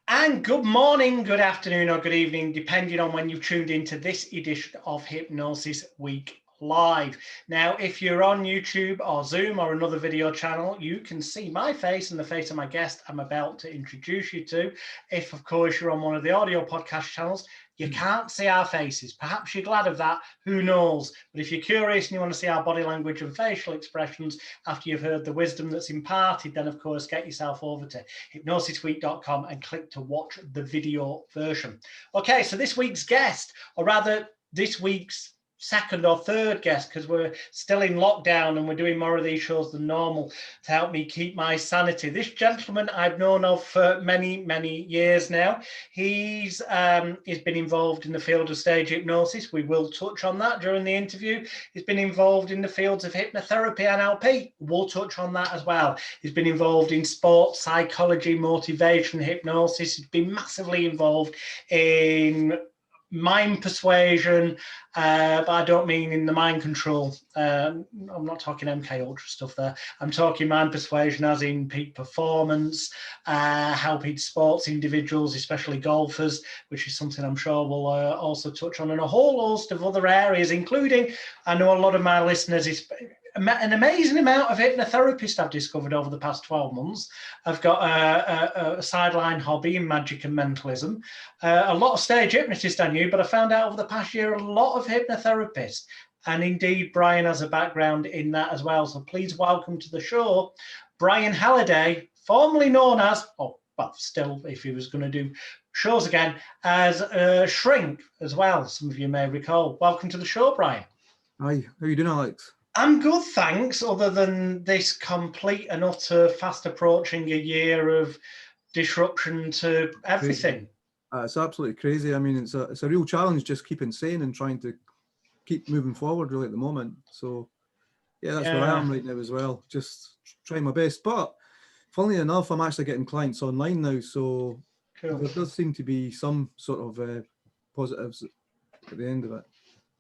And good morning, good afternoon, or good evening, depending on when you've tuned into this edition of Hypnosis Week Live. Now, if you're on YouTube or Zoom or another video channel, you can see my face and the face of my guest I'm about to introduce you to. If, of course, you're on one of the audio podcast channels, you can't see our faces. Perhaps you're glad of that. Who knows? But if you're curious and you want to see our body language and facial expressions after you've heard the wisdom that's imparted, then, of course, get yourself over to hypnosisweek.com and click to watch the video version. Okay, so this week's guest, or rather this week's second or third guest, because we're still in lockdown and we're doing more of these shows than normal to help me keep my sanity. This gentleman I've known of for many, many years now. He's been involved in the field of stage hypnosis. We will touch on that during the interview. He's been involved in the fields of hypnotherapy, NLP. We'll touch on that as well. He's been involved in sports, psychology, motivation, hypnosis. He's been massively involved in mind persuasion, but I don't mean in the mind control. I'm not talking MK Ultra stuff there. I'm talking mind persuasion as in peak performance, helping sports individuals, especially golfers, which is something I'm sure we'll also touch on, and a whole host of other areas, including, I know a lot of my listeners, an amazing amount of hypnotherapists I've discovered over the past 12 months. I've got a sideline hobby in magic and mentalism. A lot of stage hypnotists I knew, but I found out over the past year a lot of hypnotherapists. And indeed, Brian has a background in that as well. So please welcome to the show, Brian Halliday, formerly known as, still, if he was going to do shows again, as Shrink as well. Some of you may recall. Welcome to the show, Brian. Hi, how are you doing, Alex? I'm good, thanks, other than this complete and utter fast approaching a year of disruption to everything. It's absolutely crazy. I mean, it's a real challenge just keeping sane and trying to keep moving forward really at the moment. So, yeah, that's where I am right now as well, just trying my best. But funnily enough, I'm actually getting clients online now, so cool. There does seem to be some sort of positives at the end of it.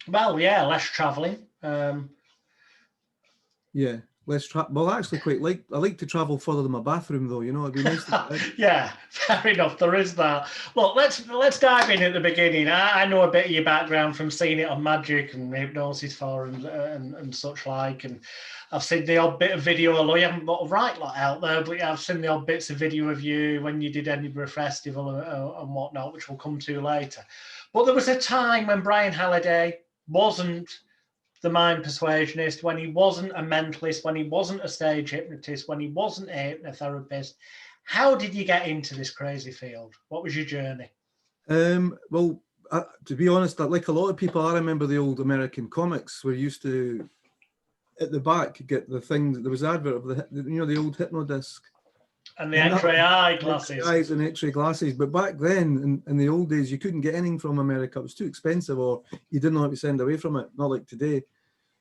Well, yeah, less travelling. Yeah, well, I actually I like to travel further than my bathroom, though. You know, it'd be nice to Yeah, fair enough. There is that. Look, let's dive in at the beginning. I know a bit of your background from seeing it on Magic and hypnosis forums and such like, and I've seen the odd bit of video. Although you haven't got a right lot out there, but I've seen the odd bits of video of you when you did Edinburgh Festival and whatnot, which we'll come to later. But there was a time when Brian Halliday wasn't the mind persuasionist, when he wasn't a mentalist, when he wasn't a stage hypnotist, when he wasn't a hypnotherapist. How did you get into this crazy field? What was your journey? Well, to be honest, like a lot of people, I remember the old American comics where you used to, at the back, get the thing, there was an advert of the old Hypnodisc. And the X-ray eye glasses. Eyes and X-ray glasses. But back then, in the old days, you couldn't get anything from America. It was too expensive, or you didn't know how to send away from it, not like today.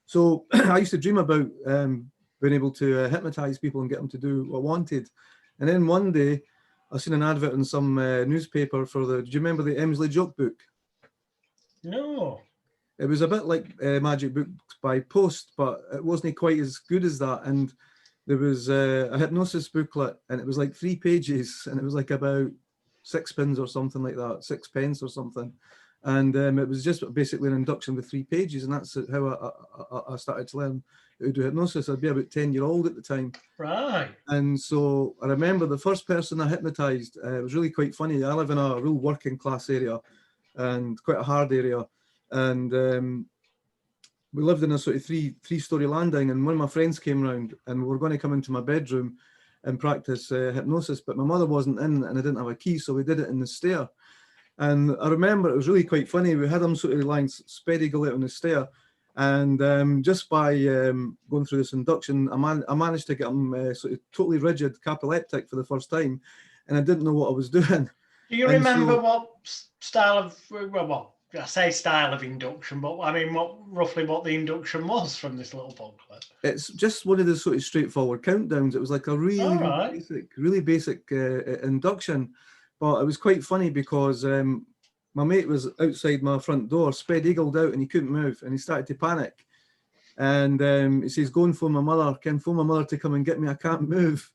So I used to dream about being able to hypnotize people and get them to do what I wanted. And then one day, I seen an advert in some newspaper for do you remember the Emsley joke book? No. It was a bit like Magic Books by Post, but it wasn't quite as good as that. And there was a hypnosis booklet, and it was like 3 pages, and it was like about 6 pence or something like that, 6 pence or something. And it was just basically an induction with 3 pages, and that's how I started to learn how to do hypnosis. I'd be about 10-year-old at the time. Right. And so I remember the first person I hypnotized, it was really quite funny. I live in a real working class area and quite a hard area. And we lived in a sort of three-story landing, and one of my friends came round, and we were going to come into my bedroom and practice hypnosis, but my mother wasn't in, and I didn't have a key, so we did it in the stair. And I remember it was really quite funny. We had him sort of lying sped-eagle out on the stair, and just by going through this induction, I managed to get him sort of totally rigid, capilleptic for the first time, and I didn't know what I was doing. Do you remember what style of, well, I say style of induction, but I mean, roughly what the induction was from this little booklet? It's just one of the sort of straightforward countdowns. It was like a really basic induction, but it was quite funny because my mate was outside my front door, sped-eagled out, and he couldn't move, and he started to panic. And he says, go and phone my mother. Can phone my mother to come and get me. I can't move.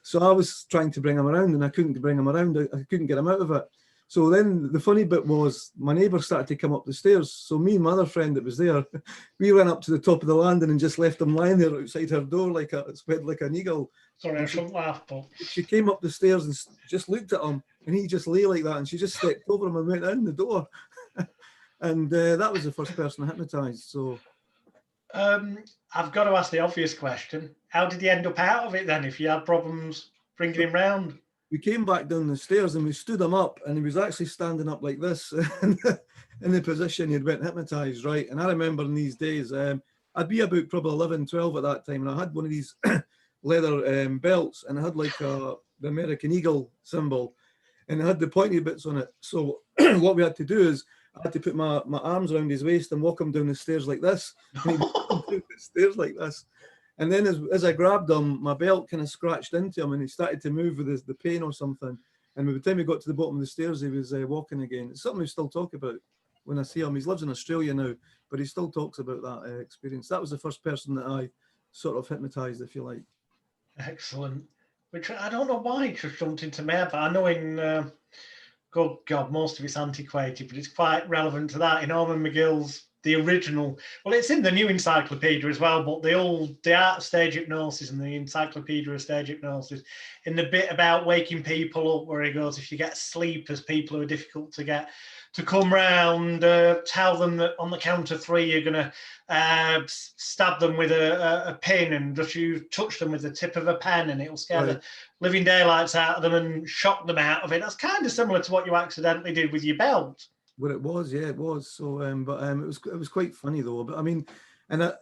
So I was trying to bring him around, and I couldn't bring him around. I couldn't get him out of it. So then the funny bit was my neighbour started to come up the stairs. So me and my other friend that was there, we ran up to the top of the landing and just left him lying there outside her door like spread like an eagle. Sorry, I shouldn't laugh, but she came up the stairs and just looked at him, and he just lay like that, and she just stepped over him and went in the door. And that was the first person I hypnotised. So I've got to ask the obvious question. How did he end up out of it then if you had problems bringing him round? We came back down the stairs and we stood him up, and he was actually standing up like this in the position he'd been hypnotised, right? And I remember in these days, I'd be about probably 11, 12 at that time, and I had one of these leather belts, and I had like the American Eagle symbol, and it had the pointy bits on it. So what we had to do is I had to put my arms around his waist and walk him down the stairs like this. And he walked down the stairs like this. And then as I grabbed him, my belt kind of scratched into him, and he started to move with the pain or something. And by the time we got to the bottom of the stairs, he was walking again. It's something we still talk about when I see him. He lives in Australia now, but he still talks about that experience. That was the first person that I sort of hypnotised, if you like. Excellent. Which I don't know why it just jumped into my head, but I know in, good God, most of it's antiquated, but it's quite relevant to that. In Norman McGill's, the original, well, it's in the new encyclopedia as well, but the art of stage hypnosis and the encyclopedia of stage hypnosis, in the bit about waking people up, where he goes, if you get sleepers, people who are difficult to get to come round, tell them that on the count of 3 you're going to stab them with a pin, and just you touch them with the tip of a pen, and it'll scare the living daylights out of them and shock them out of it. That's kind of similar to what you accidentally did with your belt. Well, it was, yeah, it was. So, it was quite funny though. But I mean, and I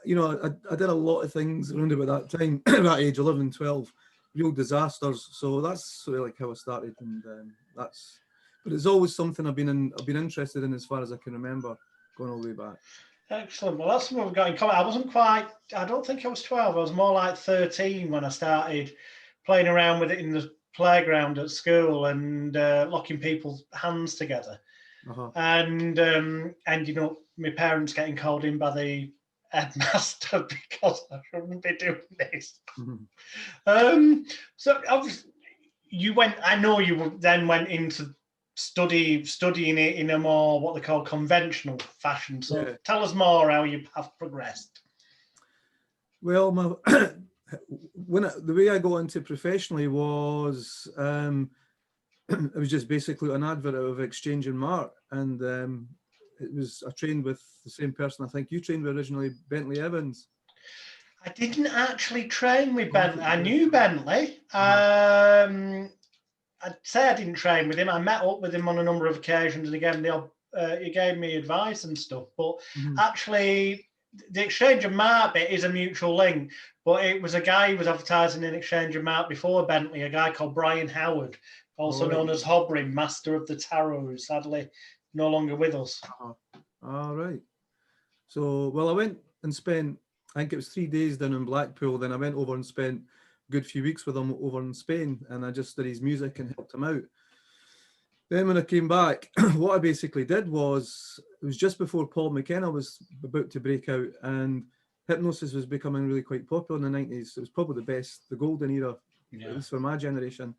did a lot of things around about that time, that age, 11, 12, real disasters. So that's sort of like how I started, and but it's always something I've been interested in as far as I can remember, going all the way back. Excellent. Well, that's something we've got in common. I don't think I was 12. I was more like 13 when I started playing around with it in the playground at school and locking people's hands together. And my parents getting called in by the headmaster because I shouldn't be doing this. So obviously I know you then went into studying it in a more what they call conventional fashion. So tell us more how you have progressed. Well, the way I got into professionally was it was just basically an advert of Exchange and Mark, and I trained with the same person I think you trained with originally, Bentley Evans. I didn't actually train with Bentley. I knew Bentley. I'd say I didn't train with him. I met up with him on a number of occasions, and he gave me advice and stuff. But actually, the Exchange and Mark bit is a mutual link. But it was a guy who was advertising in Exchange and Mark before Bentley, a guy called Brian Howard, also known as Hobrin, Master of the Tarot, who's sadly no longer with us. All right. So, well, I went and spent, I think it was 3 days down in Blackpool. Then I went over and spent a good few weeks with him over in Spain, and I just did his music and helped him out. Then when I came back, what I basically did was, it was just before Paul McKenna was about to break out, and hypnosis was becoming really quite popular in the 90s. It was probably the golden era, at least for my generation.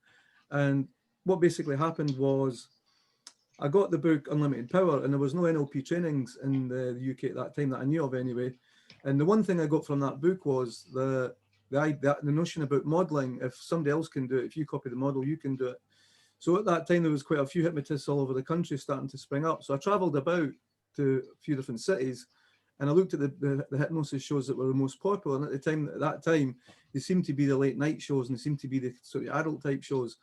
And what basically happened was I got the book Unlimited Power, and there was no NLP trainings in the UK at that time that I knew of anyway. And the one thing I got from that book was the notion about modeling. If somebody else can do it, if you copy the model, you can do it. So at that time, there was quite a few hypnotists all over the country starting to spring up. So I traveled about to a few different cities, and I looked at the hypnosis shows that were the most popular. And at that time, they seemed to be the late night shows, and they seemed to be the sort of adult type shows.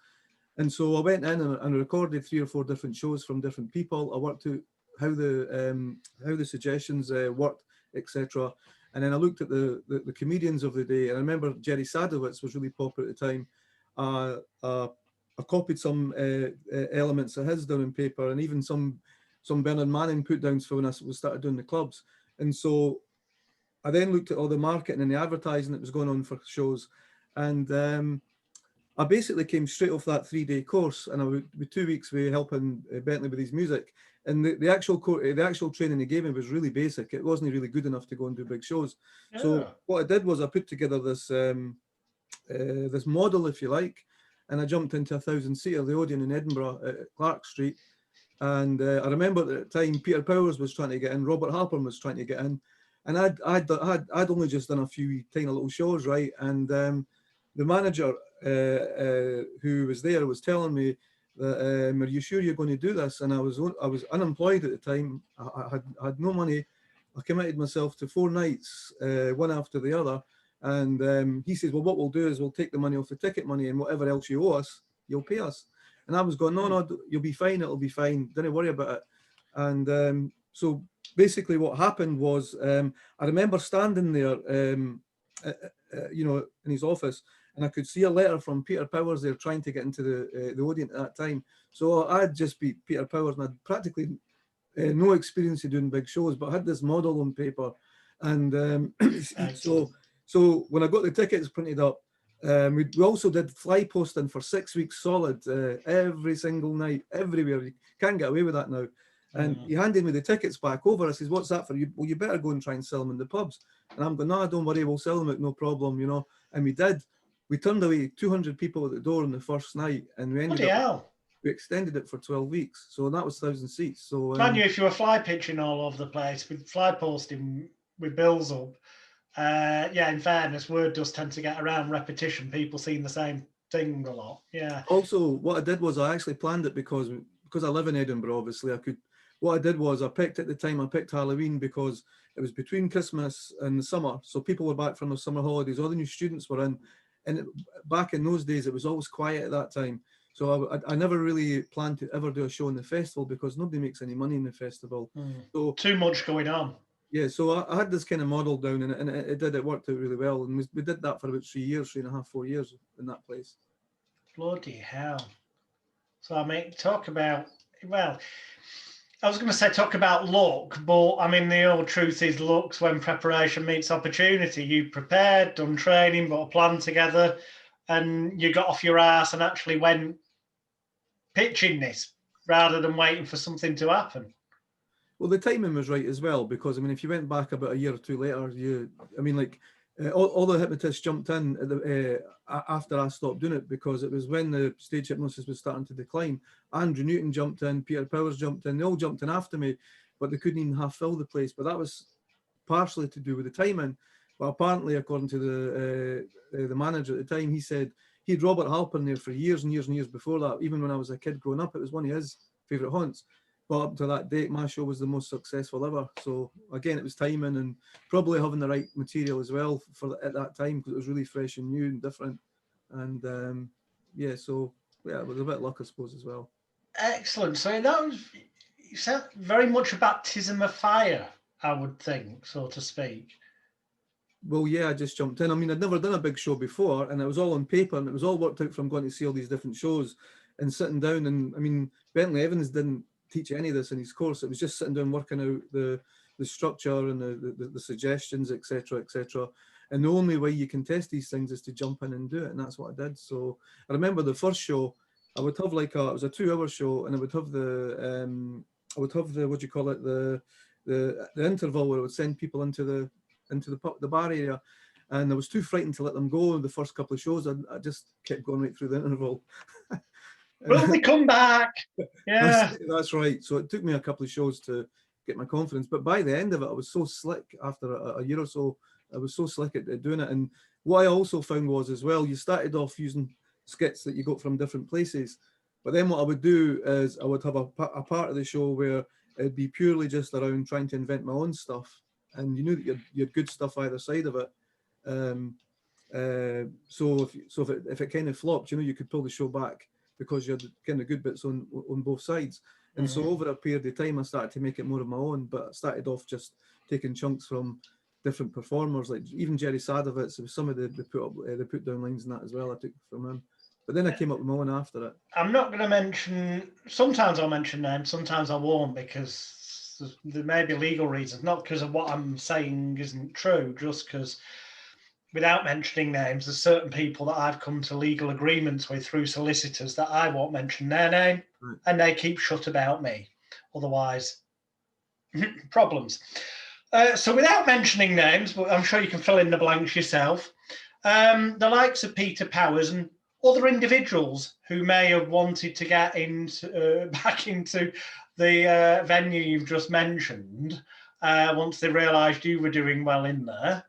And so I went in and recorded 3 or 4 different shows from different people. I worked out how the suggestions worked, etc. And then I looked at the comedians of the day. And I remember Jerry Sadowitz was really popular at the time. I copied some elements of his down on paper, and even some Bernard Manning put downs for when I started doing the clubs. And so I then looked at all the marketing and the advertising that was going on for shows. And I basically came straight off that 3-day course, and I would with 2 weeks with helping Bentley with his music. And the actual training he gave me was really basic. It wasn't really good enough to go and do big shows. Yeah. So what I did was I put together this this model, if you like, and I jumped into a 1,000-seater, the Odeon in Edinburgh at Clark Street. And I remember at the time Peter Powers was trying to get in, Robert Harper was trying to get in, and I'd only just done a few tiny little shows, right? And the manager who was there was telling me that, are you sure you're going to do this? And I was unemployed at the time. I had no money. I committed myself to 4 nights, one after the other. And he says, well, what we'll do is we'll take the money off the ticket money, and whatever else you owe us, you'll pay us. And I was going, no, you'll be fine. It'll be fine. Don't worry about it. And so basically what happened was, I remember standing there, you know, in his office, and I could see a letter from Peter Powers there trying to get into the Odeon at that time. So I'd just beat Peter Powers, and I'd practically no experience of doing big shows, but I had this model on paper. And so when I got the tickets printed up, we also did fly posting for 6 weeks solid, every single night, everywhere. You can't get away with that now. And he handed me the tickets back over. I says, what's that for? Well, you better go and try and sell them in the pubs. And I'm going, no, don't worry, we'll sell them out, no problem, you know. And we did. We turned away 200 people at the door on the first night, and we ended up, we extended it for 12 weeks. So that was 1,000 seats. So I knew if you were fly pitching all over the place with fly posting with bills up, yeah, in fairness, word does tend to get around repetition, people seeing the same thing a lot. Yeah. Also, what I did was I actually planned it because I live in Edinburgh, obviously. What I did was I picked Halloween because it was between Christmas and the summer. So people were back from their summer holidays. All the new students were in. And back in those days, it was always quiet at that time. So I never really planned to ever do a show in the festival because nobody makes any money in the festival. So too much going on. Yeah, so I had this kind of model down, and it worked out really well. And we did that for about 3.5, 4 years in that place. Bloody hell. So I mean, talk about, well, I was going to say talk about luck, but I mean, the old truth is luck's when preparation meets opportunity. You prepared, done training, got a plan together, and you got off your ass and actually went pitching this rather than waiting for something to happen. Well, the timing was right as well, because I mean, if you went back about a year or two later, all the hypnotists jumped in after I stopped doing it, because it was when the stage hypnosis was starting to decline. Andrew Newton jumped in, Peter Powers jumped in, they all jumped in after me, but they couldn't even half fill the place. But that was partially to do with the timing. But apparently, according to the manager at the time, he said he had Robert Harper in there for years and years and years before that. Even when I was a kid growing up, it was one of his favourite haunts. But up to that date, my show was the most successful ever. So again, it was timing and probably having the right material as well at that time, because it was really fresh and new and different. And yeah, so yeah, it was a bit of luck, I suppose, as well. Excellent. So that was very much a baptism of fire, I would think, so to speak. Well, yeah, I just jumped in. I mean, I'd never done a big show before, and it was all on paper, and it was all worked out from going to see all these different shows and sitting down. And I mean, Bentley Evans didn't teach any of this in his course. It was just sitting down working out the structure and the suggestions, etc., etc. And the only way you can test these things is to jump in and do it, and that's what I did. So I remember the first show, I would have it was a 2-hour show, and I would have the what do you call it, the interval where I would send people into the bar area, and I was too frightened to let them go the first couple of shows. I just kept going right through the interval. Will we come back? Yeah, that's right. So it took me a couple of shows to get my confidence, but by the end of it, I was so slick. After a year or so, I was so slick at doing it. And what I also found was as well, you started off using skits that you got from different places, but then what I would do is I would have a part of the show where it'd be purely just around trying to invent my own stuff, and you knew that you had good stuff either side of it. So if it kind of flopped, you know, you could pull the show back, because you had kind of good bits on both sides. And so over a period of time, I started to make it more of my own, but I started off just taking chunks from different performers, like even Jerry Sadovitz, some of the put down lines and that as well, I took from him. But then I came up with my own after it. I'm not going to mention, sometimes I'll mention names, sometimes I won't, because there may be legal reasons, not because of what I'm saying isn't true, just because without mentioning names, there's certain people that I've come to legal agreements with through solicitors that I won't mention their name, and they keep shut about me. Otherwise, problems. So without mentioning names, but I'm sure you can fill in the blanks yourself, the likes of Peter Powers and other individuals who may have wanted to get into, back into the venue you've just mentioned, once they realised you were doing well in there.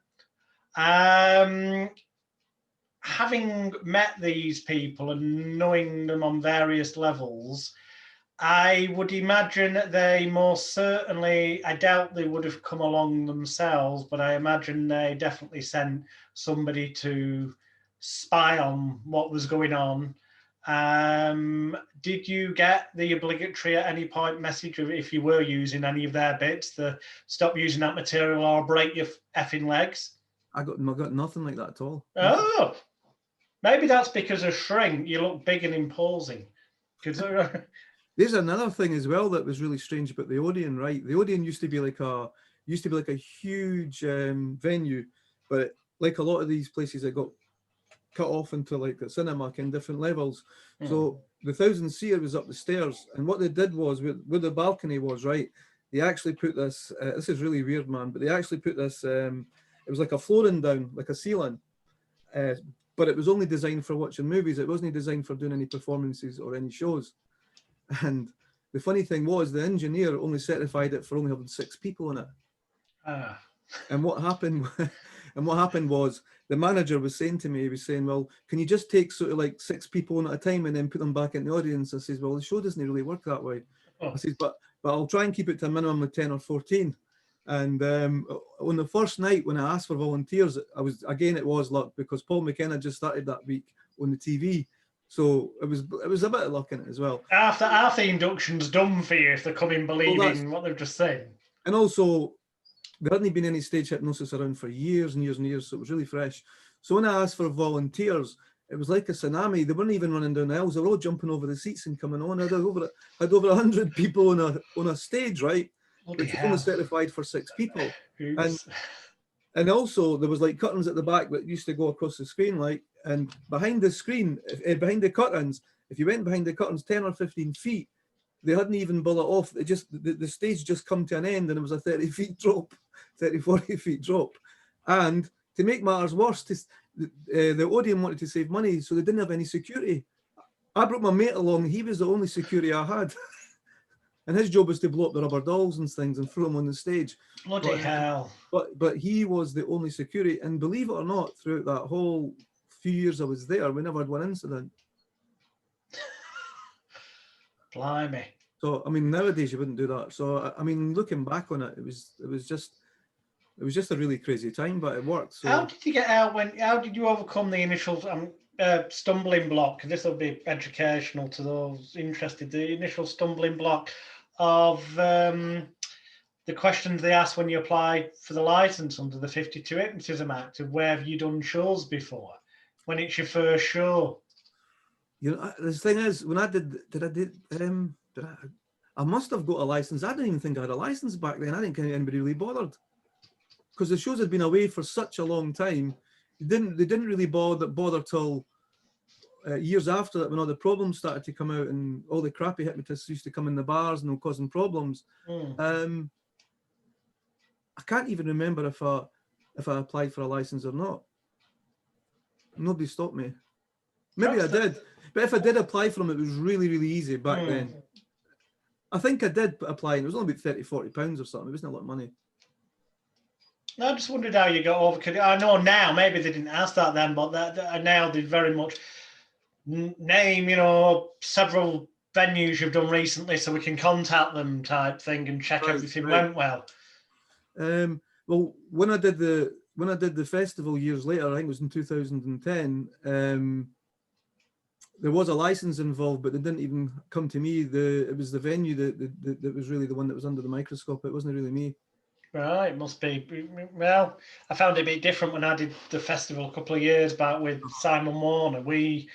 Having met these people and knowing them on various levels, I would imagine they most certainly, I doubt they would have come along themselves, but I imagine they definitely sent somebody to spy on what was going on. Did you get the obligatory at any point message of, if you were using any of their bits, to stop using that material or break your effing legs? I got nothing like that at all. Oh, maybe that's because of shrink. You look big and imposing. There's another thing as well that was really strange about the Odeon, right? The Odeon used to be like a huge venue, but like a lot of these places, it got cut off into like a cinema in different levels. So the 1,000-seater was up the stairs, and what they did was, where the balcony was, right, they actually put this, this is really weird, man, but they actually put this, it was like a flooring down, like a ceiling, but it was only designed for watching movies. It wasn't designed for doing any performances or any shows. And the funny thing was, the engineer only certified it for only having 6 people in it. And what happened was, the manager was saying to me, he was saying, well, can you just take sort of like 6 people in at a time and then put them back in the audience? I says, well, the show doesn't really work that way. I says, but I'll try and keep it to a minimum of 10 or 14. And on the first night when I asked for volunteers, it was luck, because Paul McKenna just started that week on the TV. So it was a bit of luck in it as well. Half the induction's done for you if they come in believing what they've just said. And also, there hadn't been any stage hypnosis around for years and years and years, so it was really fresh. So when I asked for volunteers, it was like a tsunami. They weren't even running down the aisles; they were all jumping over the seats and coming on. I had over 100 people on a stage, right? Which was only certified for 6 people. And also there was like curtains at the back that used to go across the screen, like, and behind the screen, behind the curtains, if you went behind the curtains 10 or 15 feet, they hadn't even bullet off. It just, the stage just come to an end, and it was a 40 feet drop. And to make matters worse, the Odeon wanted to save money, so they didn't have any security. I brought my mate along. He was the only security I had. And his job was to blow up the rubber dolls and things and throw them on the stage. Bloody hell. But he was the only security. And believe it or not, throughout that whole few years I was there, we never had one incident. Blimey. So, I mean, nowadays you wouldn't do that. So, I mean, looking back on it, it was just a really crazy time, but it worked. So. How did you get out how did you overcome the initial stumbling block? This will be educational to those interested. The initial stumbling block of the questions they asked when you apply for the license under the 52 Hypnotism Act of where have you done shows before, when it's your first show. You know, the thing is, when I I must have got a license. I didn't even think I had a license back then. I didn't think anybody really bothered, because the shows had been away for such a long time. They didn't really bother till years after that, when all the problems started to come out and all the crappy hypnotists used to come in the bars and they were causing problems. I can't even remember if I applied for a license or not. Nobody stopped me. Maybe I did, but if I did apply for them, it was really, really easy back then. I think I did apply, and it was only about £30-40 or something. It wasn't a lot of money. I just wondered how you got over. I know now, maybe they didn't ask that then, but now they very much name, you know, several venues you've done recently so we can contact them type thing and check everything went well. Well, when I did the festival years later, I think it was in 2010, there was a license involved, but they didn't even come to me. It was the venue that was really the one that was under the microscope. It wasn't really me. Right, must be. Well, I found it a bit different when I did the festival a couple of years back with Simon Warner. I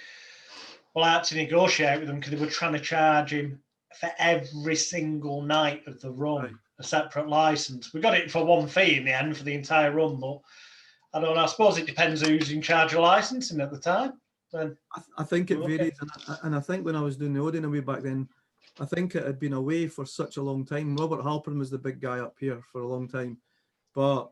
had to negotiate with them because they were trying to charge him for every single night of the run a separate license. We got it for one fee in the end for the entire run, but I don't know. I suppose it depends who's in charge of licensing at the time. Then I think it Okay. varies, and I think when I was doing the Odeon away back then, I think it had been away for such a long time. Robert Halpern was the big guy up here for a long time, but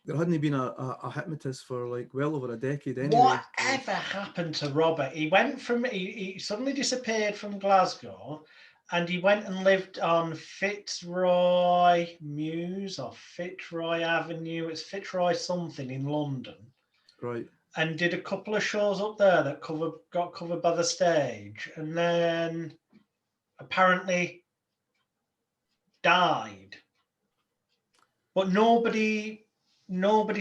there hadn't been a hypnotist for like well over a decade anyway. Whatever happened to Robert? He went from he suddenly disappeared from Glasgow, and he went and lived on Fitzroy Mews or Fitzroy Avenue. It's Fitzroy something in London, Right. and did a couple of shows up there that got covered by the stage, and then apparently died. But nobody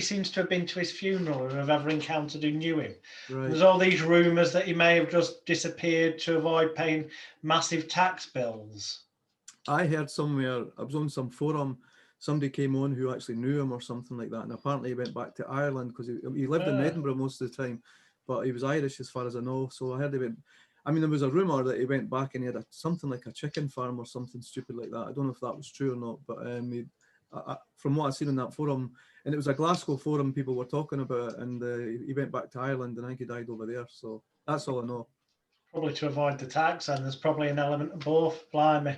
seems to have been to his funeral or have ever encountered who knew him. Right. There's all these rumours that he may have just disappeared to avoid paying massive tax bills. I heard somewhere, I was on some forum, somebody came on who actually knew him or something like that, and apparently he went back to Ireland because he lived in Edinburgh most of the time, but he was Irish as far as I know. So I heard he went. I mean, there was a rumour that he went back and he had something like a chicken farm or something stupid like that. I don't know if that was true or not, but from what I've seen in that forum, and it was a Glasgow forum, people were talking about it, and he went back to Ireland, and I think he died over there. So that's all I know. Probably to avoid the tax, and there's probably an element of both. Blimey,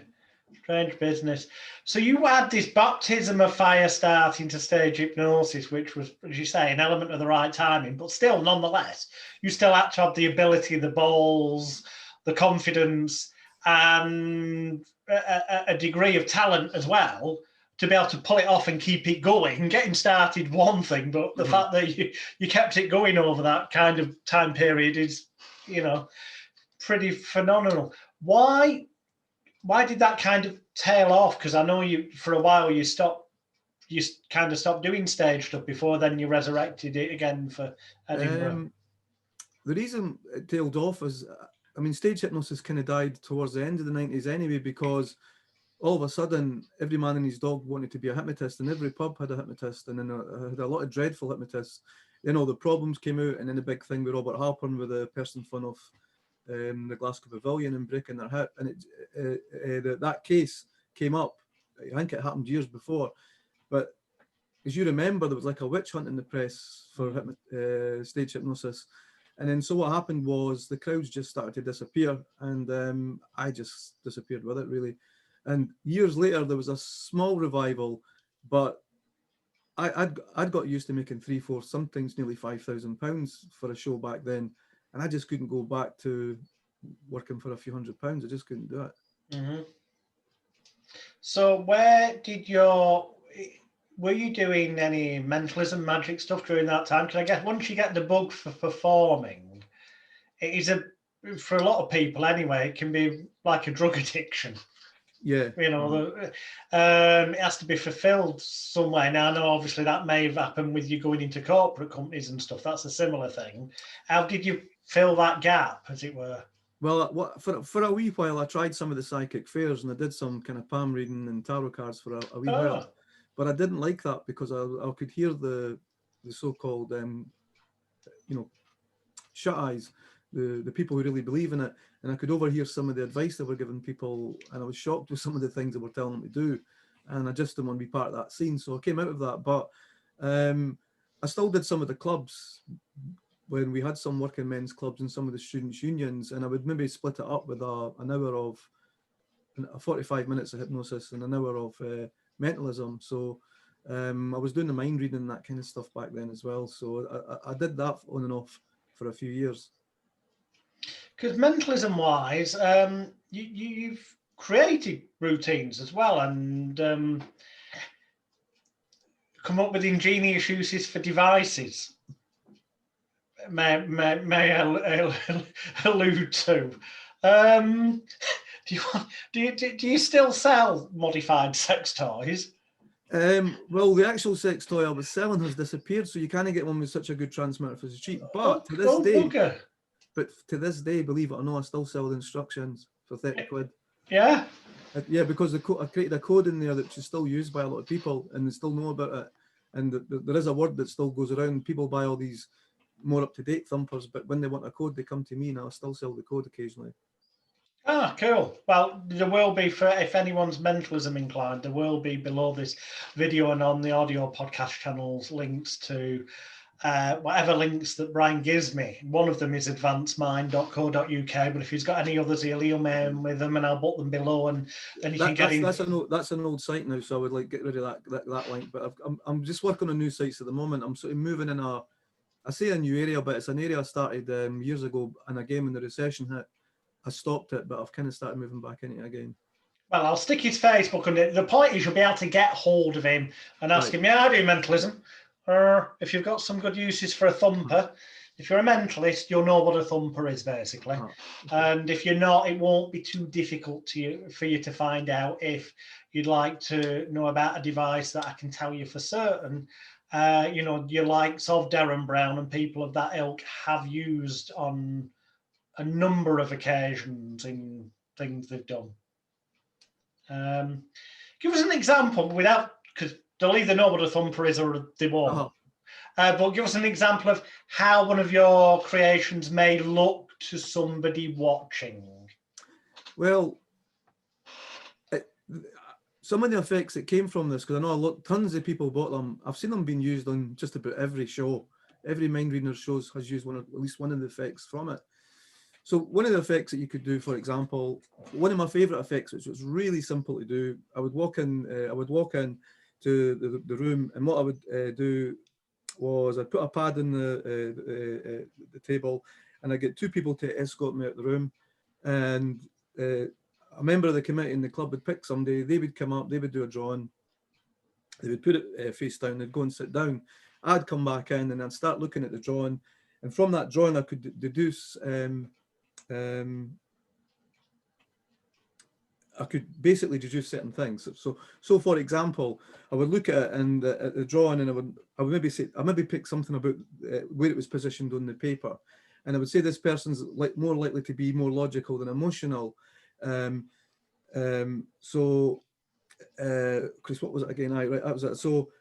strange business. So you had this baptism of fire starting to stage hypnosis, which was, as you say, an element of the right timing, but still, nonetheless, you still had to have the ability, the balls, the confidence, and a degree of talent as well, to be able to pull it off and keep it going. Getting started one thing, but the fact that you kept it going over that kind of time period is, pretty phenomenal. Why did that kind of tail off? Because I know you, for a while, you kind of stopped doing stage stuff before then you resurrected it again for Edinburgh. The reason it tailed off is, I mean, stage hypnosis kind of died towards the end of the 90s anyway, because all of a sudden, every man and his dog wanted to be a hypnotist, and every pub had a hypnotist, and then I had a lot of dreadful hypnotists. The problems came out, and then the big thing with Robert Halpern, with the person in front of the Glasgow Pavilion and breaking their hip, and that case came up. I think it happened years before, but as you remember, there was like a witch hunt in the press for stage hypnosis. And then so what happened was the crowds just started to disappear, and I just disappeared with it, really. And years later, there was a small revival, but I'd got used to making 3, 4, sometimes nearly £5,000 for a show back then, and I just couldn't go back to working for a few £100. I just couldn't do it. Mm-hmm. So were you doing any mentalism, magic stuff during that time? Because I guess once you get the bug for performing, it is for a lot of people anyway, it can be like a drug addiction. Yeah. It has to be fulfilled somewhere. Now, I know obviously that may have happened with you going into corporate companies and stuff. That's a similar thing. How did you fill that gap, as it were? Well, for a wee while, I tried some of the psychic fairs, and I did some kind of palm reading and tarot cards for a wee while. But I didn't like that because I could hear the so-called, shut eyes, the people who really believe in it, and I could overhear some of the advice they were giving people, and I was shocked with some of the things they were telling them to do, and I just didn't want to be part of that scene. So I came out of that, but I still did some of the clubs when we had some working men's clubs and some of the students' unions, and I would maybe split it up with an hour of 45 minutes of hypnosis and an hour of mentalism. So I was doing the mind reading and that kind of stuff back then as well. So I did that on and off for a few years. Because mentalism wise, you've created routines as well, and come up with ingenious uses for devices. May I allude to? Do you still sell modified sex toys? Well, the actual sex toy I was selling has disappeared, so you can't get one with such a good transmitter if it's cheap. But to this day, believe it or not, I still sell the instructions for 30 quid. Yeah. Yeah, because I created a code in there that is still used by a lot of people, and they still know about it. And there is a word that still goes around. People buy all these more up-to-date thumpers, but when they want a code, they come to me, and I'll still sell the code occasionally. Ah, cool. Well, there will be, for if anyone's mentalism inclined, there will be below this video and on the audio podcast channels links to whatever links that Brian gives me. One of them is advancedmind.co.uk, but if he's got any others, he'll email me with them and I'll put them below, and then you can get in. That's an old site now, so I would like get rid of that link. But I'm just working on new sites at the moment. I'm sort of moving in I say a new area, but it's an area I started years ago, and again when the recession hit, I stopped it, but I've kind of started moving back into it again. Well, I'll stick his Facebook on it. The point is you'll be able to get hold of him and ask him, yeah, I do mentalism. Or if you've got some good uses for a thumper, if you're a mentalist, you'll know what a thumper is, basically. Okay. And if you're not, it won't be too difficult for you to find out. If you'd like to know about a device that I can tell you for certain, your likes of Darren Brown and people of that ilk have used on a number of occasions in things they've done. Give us an example because they'll either know what a thumper is or they won't. But give us an example of how one of your creations may look to somebody watching. Well, some of the effects that came from this, because I know tons of people bought them. I've seen them being used on just about every show. Every mind reader shows has used at least one of the effects from it. So one of the effects that you could do, for example, one of my favorite effects, which was really simple to do, I would walk in to the room, and what I would do was I'd put a pad in the table, and I'd get two people to escort me out the room, and a member of the committee in the club would pick somebody, they would come up, they would do a drawing, they would put it face down, they'd go and sit down. I'd come back in and I'd start looking at the drawing, and from that drawing I could deduce I could basically deduce certain things. So for example, I would look at it and at the drawing, and I would maybe pick something about where it was positioned on the paper, and I would say this person's more likely to be more logical than emotional. Chris, what was it again? That was it. So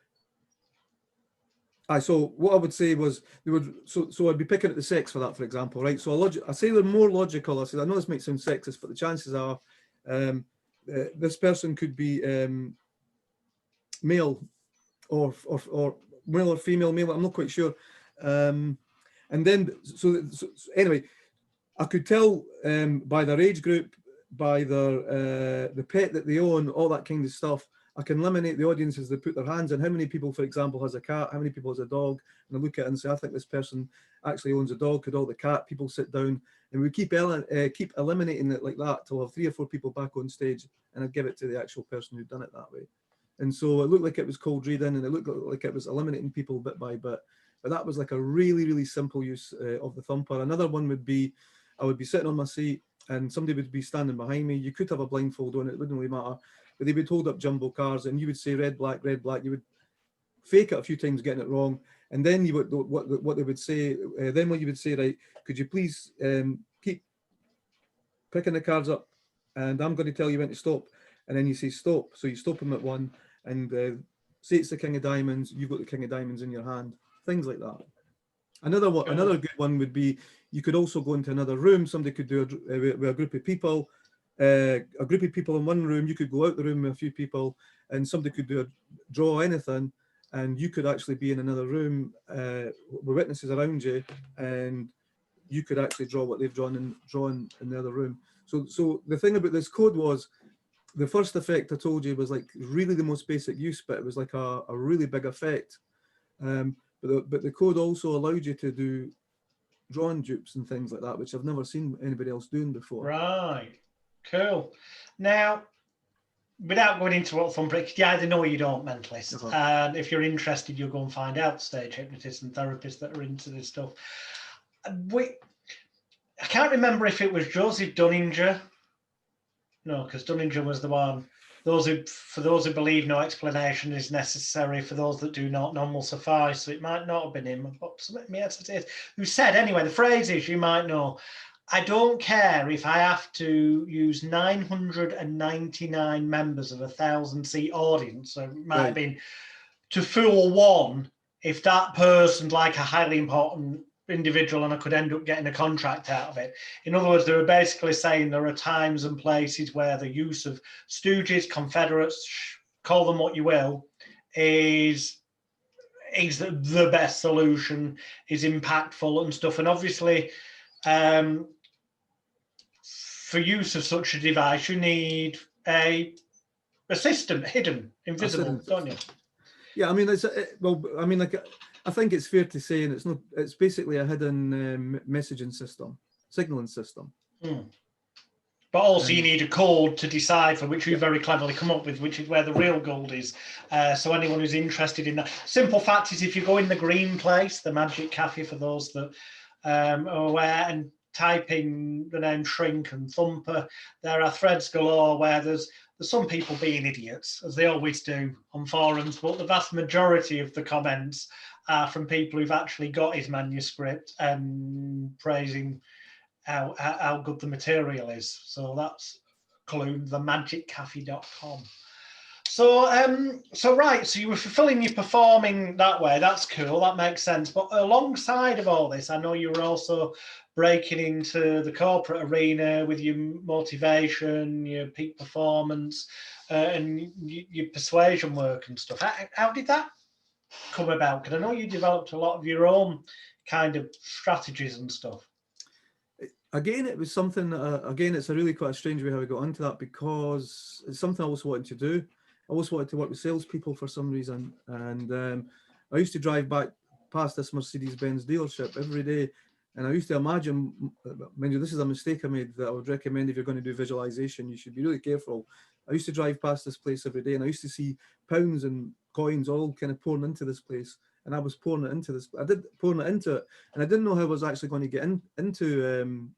what I would say was so I'd be picking at the sex for that, for example, right? So I say they're more logical. I know this might sound sexist, but the chances are this person could be male or male or female. I'm not quite sure. And then so anyway, I could tell by their age group, by their the pet that they own, all that kind of stuff. I can eliminate the audience as they put their hands in. How many people, for example, has a cat? How many people has a dog? And I look at it and say, I think this person actually owns a dog. Could all the cat people sit down? And we keep eliminating it like that till I have 3 or 4 people back on stage, and I'd give it to the actual person who'd done it that way. And so it looked like it was cold reading, and it looked like it was eliminating people bit by bit. But that was like a really, really simple use of the thumper. Another one would be, I would be sitting on my seat and somebody would be standing behind me. You could have a blindfold on, it wouldn't really matter. But they would hold up jumbo cars, and you would say red, black, red, black. You would fake it a few times, getting it wrong. And then you would, what they would say, then what you would say, right, could you please keep picking the cards up, and I'm going to tell you when to stop. And then you say stop. So you stop them at 1, and say it's the king of diamonds, you've got the king of diamonds in your hand. Things like that. Another good one would be, you could also go into another room. Somebody could do with a group of people. A group of people in one room, you could go out the room with a few people, and somebody could draw anything, and you could actually be in another room with witnesses around you, and you could actually draw what they've drawn in the other room. So the thing about this code was, the first effect I told you was like really the most basic use, but it was like a really big effect. But the code also allowed you to do drawing dupes and things like that, which I've never seen anybody else doing before. Right. Cool. Now, without going into what Thumper, you either know or you don't, mentalist. And if you're interested, you'll go and find out stage hypnotists and therapists that are into this stuff. I can't remember if it was Joseph Dunninger. No, because Dunninger was the one. For those who believe no explanation is necessary, for those that do not, none will suffice. So it might not have been him, but who said, anyway, the phrase is, you might know, I don't care if I have to use 999 members of a 1,000-seat audience, so it might have been to fool one, if that person's like a highly important individual and I could end up getting a contract out of it. In other words, they were basically saying there are times and places where the use of stooges, confederates, call them what you will, is the best solution, is impactful and stuff. And obviously, for use of such a device, you need a system, hidden, invisible, don't you? Yeah, I mean, I think it's fair to say, and it's basically a hidden messaging system, signaling system. But also you need a code to decipher, which we very cleverly come up with, which is where the real gold is. So anyone who's interested in that. Simple fact is, if you go in the green place, the Magic Cafe, for those that are aware, and type in the name Shrink and Thumper, there are threads galore where there's some people being idiots, as they always do on forums, but the vast majority of the comments are from people who've actually got his manuscript and praising how good the material is. So that's clue, themagiccafe.com. So right, so you were fulfilling your performing that way. That's cool. That makes sense. But alongside of all this, I know you were also breaking into the corporate arena with your motivation, your peak performance, and your persuasion work and stuff. How did that come about? Because I know you developed a lot of your own kind of strategies and stuff. Again, it was something, again, it's a really quite a strange way how I got into that, because it's something I always wanted to do. I always wanted to work with salespeople for some reason. And I used to drive back past this Mercedes-Benz dealership every day. And I used to imagine, mind you, this is a mistake I made that I would recommend if you're going to do visualization, you should be really careful. I used to drive past this place every day, and I used to see pounds and coins all kind of pouring into this place. And I was pouring it into this, pouring it into it. And I didn't know how I was actually going to get into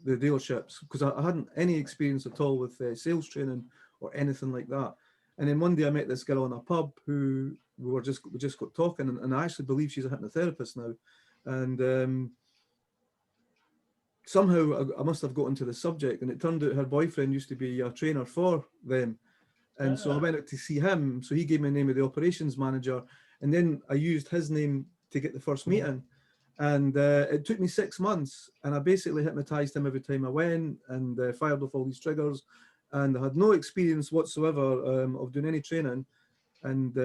the dealerships, because I hadn't any experience at all with sales training or anything like that. And then one day I met this girl in a pub who we just got talking, and I actually believe she's a hypnotherapist now. And somehow I must have got into the subject, and it turned out her boyfriend used to be a trainer for them. And so I went out to see him. So he gave me the name of the operations manager, and then I used his name to get the first meeting. And it took me 6 months, and I basically hypnotized him every time I went, and fired off all these triggers. And I had no experience whatsoever of doing any training. And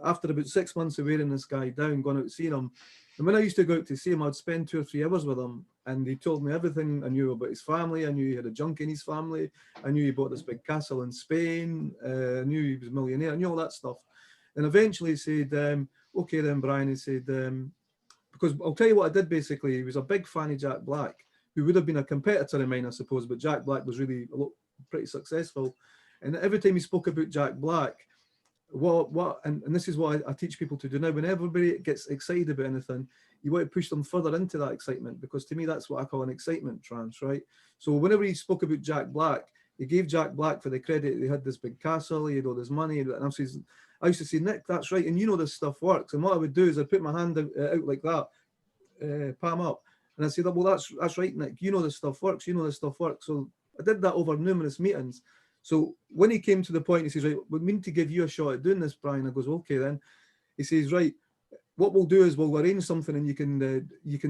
after about 6 months of wearing this guy down, going out to see him, and when I used to go out to see him, I'd spend 2 or 3 hours with him, and he told me everything I knew about his family. I knew he had a junk in his family. I knew he bought this big castle in Spain. I knew he was a millionaire. I knew all that stuff. And eventually he said, okay then, Brian, he said, because I'll tell you what I did basically. He was a big fan of Jack Black, who would have been a competitor of mine, I suppose, but Jack Black was really pretty successful. And every time he spoke about Jack Black, and this is what I teach people to do now, when everybody gets excited about anything, you want to push them further into that excitement, because to me, that's what I call an excitement trance, right? So whenever he spoke about Jack Black, he gave Jack Black for the credit. He had this big castle, he had all this money, and I used to say, Nick, that's right, and you know this stuff works. And what I would do is I'd put my hand out like that, palm up, and I said, well, that's right, Nick, you know this stuff works, you know this stuff works. So I did that over numerous meetings. So when he came to the point, he says, right, we mean to give you a shot at doing this, Brian. I goes, okay then. He says, right, what we'll do is we'll arrange something, and you can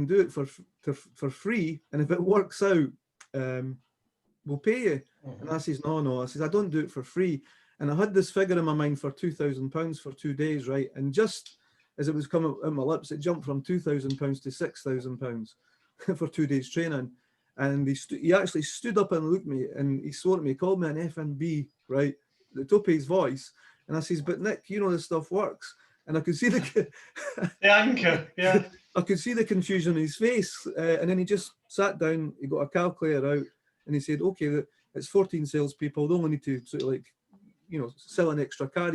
do it for free, and if it works out, we'll pay you. And I says, no, I says, I don't do it for free. And I had this figure in my mind for £2,000 for 2 days, right? And just as it was coming out my lips, it jumped from £2,000 to £6,000 for 2 days training. And he actually stood up and looked at me, and he swore at me, called me an FNB, right? The top of his voice. And I says, but Nick, you know this stuff works. And I could see the anchor, yeah. I could see the confusion in his face. And then he just sat down, he got a calculator out, and he said, okay, it's 14 salespeople. They only need to sort of like, sell an extra car,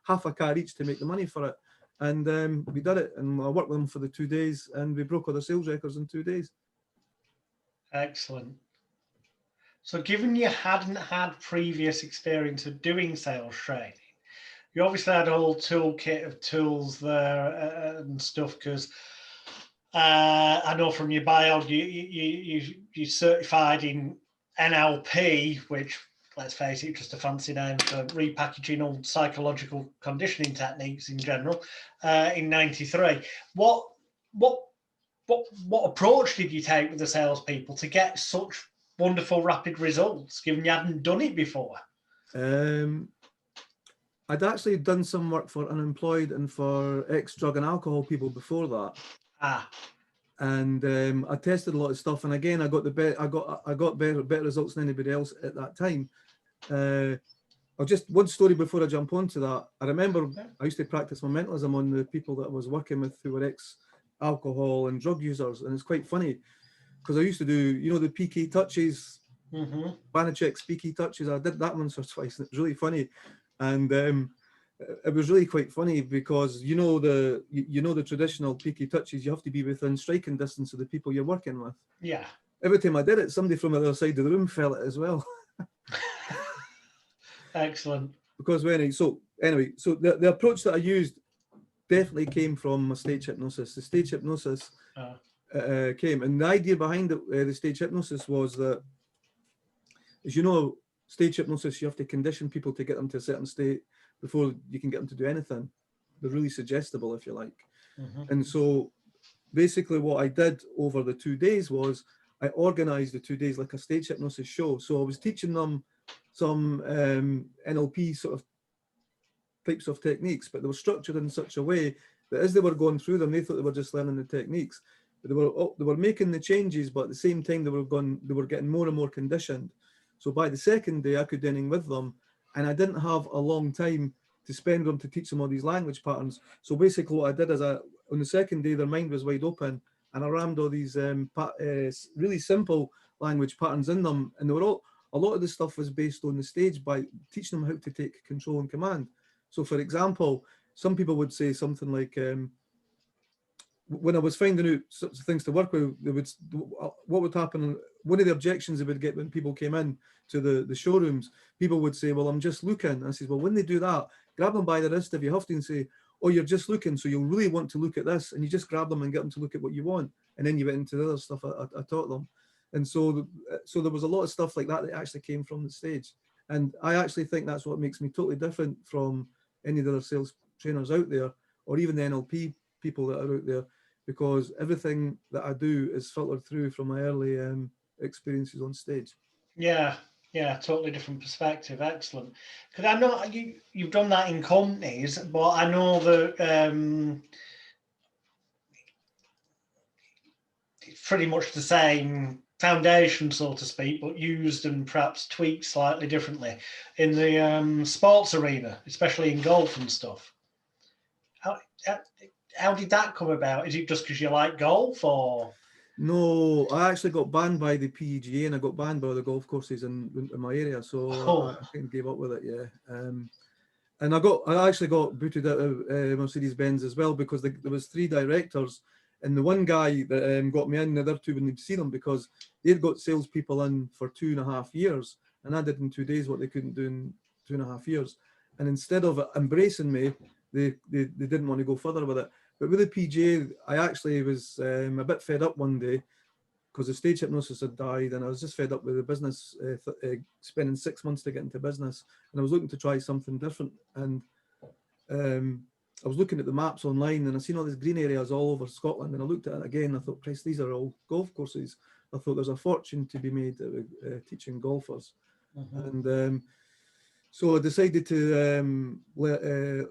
half a car each to make the money for it. And we did it, and I worked with them for the 2 days, and we broke all the sales records in 2 days. Excellent. So given you hadn't had previous experience of doing sales training, you obviously had a whole toolkit of tools there and stuff, because I know from your bio, you're certified in NLP, which let's face it, just a fancy name for repackaging old psychological conditioning techniques in general, in '93. What approach did you take with the salespeople to get such wonderful rapid results, given you hadn't done it before? I'd actually done some work for unemployed and for ex-drug and alcohol people before that. And I tested a lot of stuff, and again, I got better results than anybody else at that time. Just one story before I jump onto that. I remember I used to practice my mentalism on the people that I was working with who were ex-alcohol and drug users, and it's quite funny because I used to do, you know, the PK touches, Banachek's PK touches. I did that once or twice, and it was really funny, and it was really quite funny because you know the traditional PK touches, you have to be within striking distance of the people you're working with. Yeah. Every time I did it, somebody from the other side of the room felt it as well. Excellent. Because so the approach that I used definitely came from stage hypnosis. The stage hypnosis came, and the idea behind the stage hypnosis was that, as you know, stage hypnosis, you have to condition people to get them to a certain state before you can get them to do anything. They're really suggestible, if you like. And so basically what I did over the 2 days was I organized the 2 days like a stage hypnosis show. So I was teaching them some NLP sort of types of techniques, but they were structured in such a way that as they were going through them, they thought they were just learning the techniques. But they were making the changes, but at the same time they were getting more and more conditioned. So by the second day, I could do with them, and I didn't have a long time to spend them to teach them all these language patterns. So basically what I did is on the second day, their mind was wide open, and I rammed all these really simple language patterns in them. And they were a lot of the stuff was based on the stage by teaching them how to take control and command. So for example, some people would say something like, when I was finding out sorts of things to work with, what would happen, one of the objections they would get when people came in to the showrooms, people would say, well, I'm just looking. And I said, well, when they do that, grab them by the wrist if you have to and say, oh, you're just looking, so you'll really want to look at this. And you just grab them and get them to look at what you want. And then you went into the other stuff I taught them. And so there was a lot of stuff like that actually came from the stage. And I actually think that's what makes me totally different from any of the other sales trainers out there, or even the NLP people that are out there, because everything that I do is filtered through from my early experiences on stage. Yeah, totally different perspective. Excellent. Because I know you've done that in companies, but I know that it's pretty much the same foundation, so to speak, but used and perhaps tweaked slightly differently in the sports arena, especially in golf and stuff. How did that come about? Is it just because you like golf, or? No, I actually got banned by the PGA, and I got banned by the golf courses in my area, so I kind of gave up with it. Yeah, and I actually got booted out of Mercedes-Benz as well, because there was 3 directors, and the one guy that got me in, the other 2 wouldn't see them because they'd got salespeople in for 2.5 years, and I did in 2 days what they couldn't do in 2.5 years. And instead of embracing me, they didn't want to go further with it. But with the PGA, I actually was a bit fed up one day because the stage hypnosis had died, and I was just fed up with the business, spending 6 months to get into business, and I was looking to try something different. And I was looking at the maps online, and I seen all these green areas all over Scotland, and I looked at it again, and I thought, Christ, these are all golf courses. I thought there's a fortune to be made teaching golfers. And so I decided to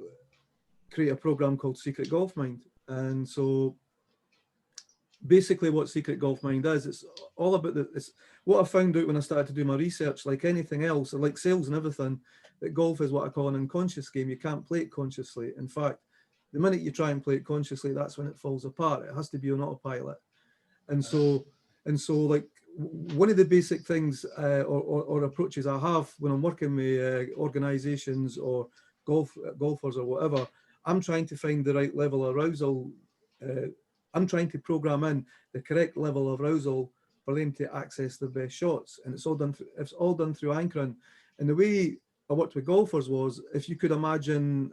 create a program called Secret Golf Mind. And so basically what Secret Golf Mind is, it's all about what I found out when I started to do my research, like anything else, like sales and everything, that golf is what I call an unconscious game. You can't play it consciously. In fact, the minute you try and play it consciously, that's when it falls apart. It has to be on autopilot. And so like one of the basic things or approaches I have when I'm working with organizations or golfers or whatever, I'm trying to find the right level of arousal. I'm trying to program in the correct level of arousal for them to access their best shots. And it's all done through anchoring. And the way I worked with golfers was, if you could imagine,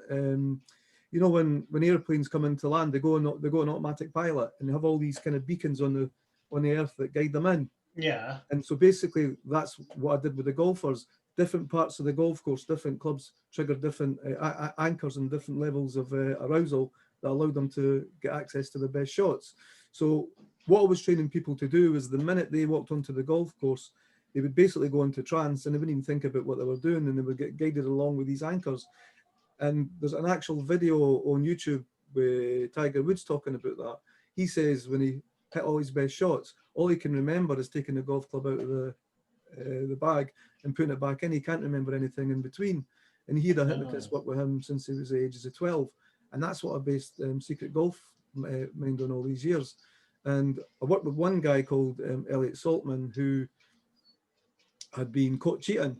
you know, when airplanes come into land, they go on automatic pilot, and they have all these kind of beacons on the earth that guide them in. Yeah. And so basically that's what I did with the golfers. different parts of the golf course, different clubs triggered different anchors and different levels of arousal that allowed them to get access to the best shots. So what I was training people to do was the minute they walked onto the golf course, they would basically go into trance and they wouldn't even think about what they were doing, and they would get guided along with these anchors. And there's an actual video on YouTube with Tiger Woods talking about that. He says when he hit all his best shots, all he can remember is taking the golf club out of the bag and putting it back in. He can't remember anything in between. And he had a hypnotist work with him since he was the ages of 12. And that's what I based Secret Golf Mind on all these years. And I worked with one guy called Elliot Saltman, who had been caught cheating.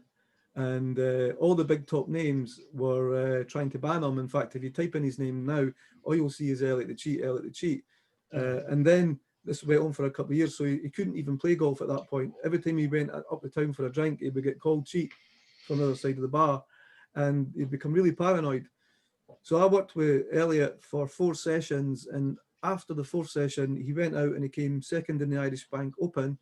And all the big top names were trying to ban him. In fact, if you type in his name now, all you'll see is Elliot the Cheat, Elliot the Cheat. And then this went on for a couple of years, so he couldn't even play golf at that point. Every time he went up to town for a drink, he would get called cheat from the other side of the bar, and he'd become really paranoid. So I worked with Elliot for 4 sessions, and after the 4th session, he went out and he came second in the Irish Bank Open.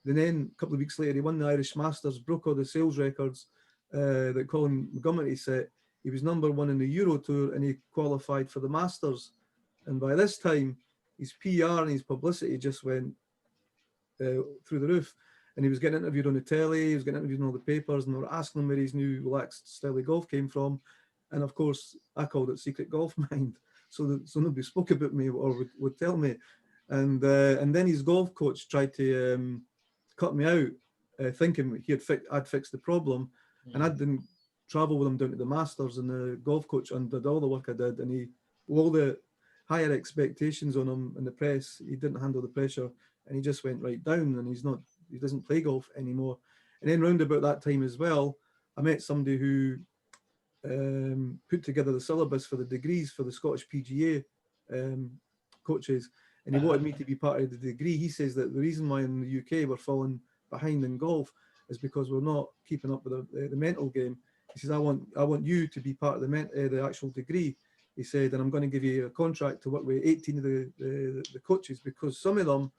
And then a couple of weeks later, he won the Irish Masters, broke all the sales records that Colin Montgomery set. He was #1 in the Euro Tour, and he qualified for the Masters. And by this time, his PR and his publicity just went through the roof. And he was getting interviewed on the telly, he was getting interviewed in all the papers, and they were asking him where his new relaxed style of golf came from. And of course, I called it Secret Golf Mind, so nobody spoke about me or would tell me. And then his golf coach tried to cut me out, thinking I'd fixed the problem. And I didn't travel with him down to the Masters, and the golf coach undid all the work I did, and he, with all the higher expectations on him in the press, he didn't handle the pressure, and he just went right down, and he doesn't play golf anymore. And then round about that time as well, I met somebody who put together the syllabus for the degrees for the Scottish PGA coaches, and he wanted me to be part of the degree. He says that the reason why in the UK we're falling behind in golf is because we're not keeping up with the mental game. He says, I want you to be part of the actual degree. He said, and I'm going to give you a contract to work with 18 of the coaches, because some of them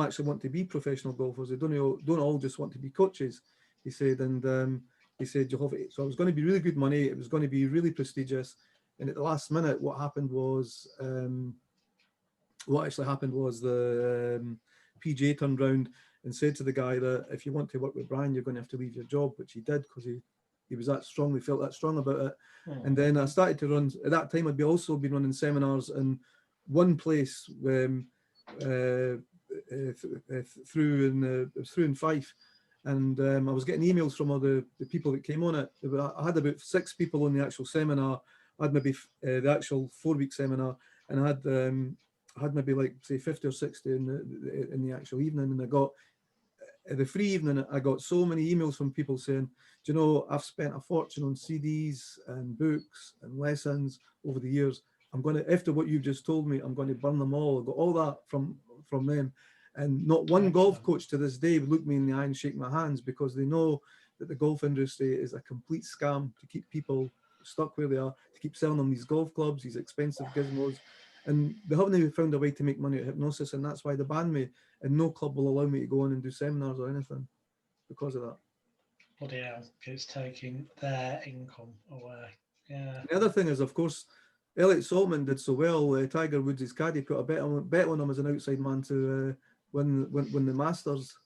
actually want to be professional golfers. They don't all just want to be coaches. He said, and he said, so it was going to be really good money. It was going to be really prestigious. And at the last minute, what actually happened was the PGA turned around and said to the guy that if you want to work with Brian, you're going to have to leave your job, which he did, because he was that strongly felt that strong about it. And then I started to run. At that time, I'd also been running seminars in one place through in Fife, and I was getting emails from all the people that came on it. I had about 6 people on the actual seminar. I had maybe the actual 4-week seminar, and I had maybe like say 50 or 60 in the actual evening. And I got the free evening, I got so many emails from people saying, do you know, I've spent a fortune on CDs and books and lessons over the years. I'm going to, after what you've just told me, I'm going to burn them all. I got all that from them. And not one golf coach to this day would look me in the eye and shake my hands, because they know that the golf industry is a complete scam to keep people stuck where they are, to keep selling them these golf clubs, these expensive gizmos. And they haven't even found a way to make money at hypnosis, and that's why they banned me. And no club will allow me to go on and do seminars or anything because of that. Bloody hell, it's taking their income away. Yeah. The other thing is, of course, Elliot Saltman did so well. Tiger Woods' caddy put a bet on him as an outside man to win the Masters.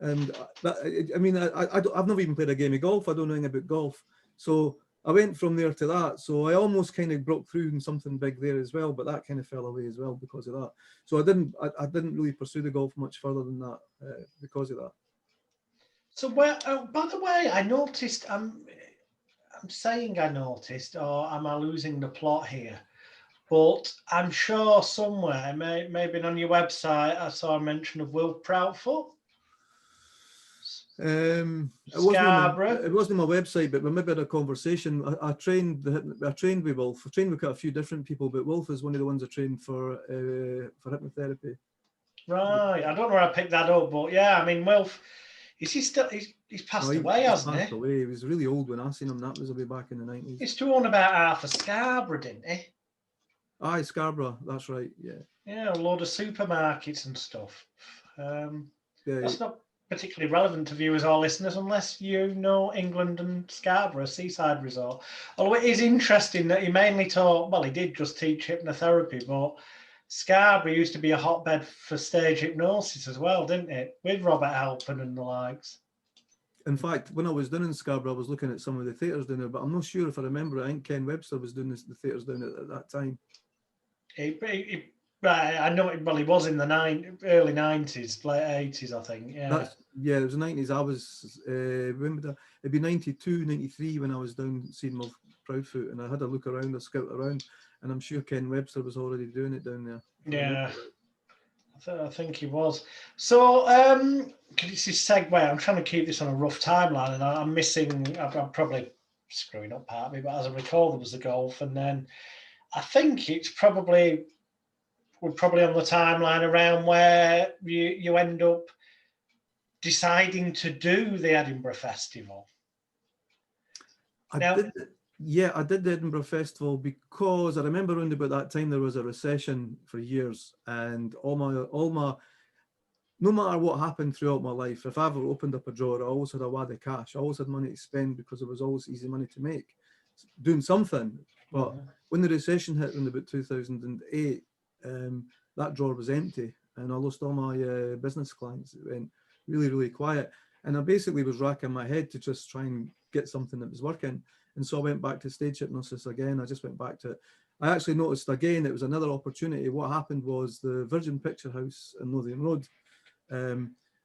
And I've never even played a game of golf. I don't know anything about golf. So I went from there to that. So I almost kind of broke through in something big there as well, but that kind of fell away as well because of that. So I didn't really pursue the golf much further than that because of that. So by the way, I noticed, I'm saying I noticed, or am I losing the plot here? But I'm sure somewhere, maybe on your website, I saw a mention of Will Proudfoot. It wasn't on my website, but we maybe had a conversation. I trained with Wolf. I trained with quite a few different people, but Wolf is one of the ones I trained for hypnotherapy. Right. I don't know where I picked that up, but yeah, I mean, Wolf, is he still? He's passed away, hasn't he? Passed away. He was really old when I seen him. That was a way back in the 90s. He's still on about Arthur Scarborough, didn't he? Aye, Scarborough. That's right. Yeah. Yeah, a load of supermarkets and stuff. Yeah. That's not particularly relevant to viewers or listeners unless you know England and Scarborough, a seaside resort. Although it is interesting that he mainly taught, well, he did just teach hypnotherapy, but Scarborough used to be a hotbed for stage hypnosis as well, didn't it? With Robert Halpin and the likes. In fact, when I was down in Scarborough, I was looking at some of the theatres down there, but I'm not sure if I remember. I think Ken Webster was doing the theatres down at that time. I know it, well, he was in the early 90s, late 80s, I think. Yeah. It was the 90s. I was, it'd be 92, 93 when I was down seeing my Proudfoot, and I had a look around, a scout around, and I'm sure Ken Webster was already doing it down there. Yeah. I think he was. So, this is segue. I'm trying to keep this on a rough timeline, and I'm missing. I'm probably screwing up part of me, but as I recall, there was the golf, and then I think it's we're probably on the timeline around where you end up deciding to do the Edinburgh Festival. I did the Edinburgh Festival because I remember around about that time there was a recession for years, and all my no matter what happened throughout my life, if I ever opened up a drawer, I always had a wad of cash. I always had money to spend because it was always easy money to make, doing something. But when the recession hit in about 2008, that drawer was empty, and I lost all my business clients. It went really, really quiet, and I basically was racking my head to just try and get something that was working. And so I went back to stage hypnosis again. I just went back to it. I actually noticed again, it was another opportunity. What happened was the Virgin Picture House in Lothian Road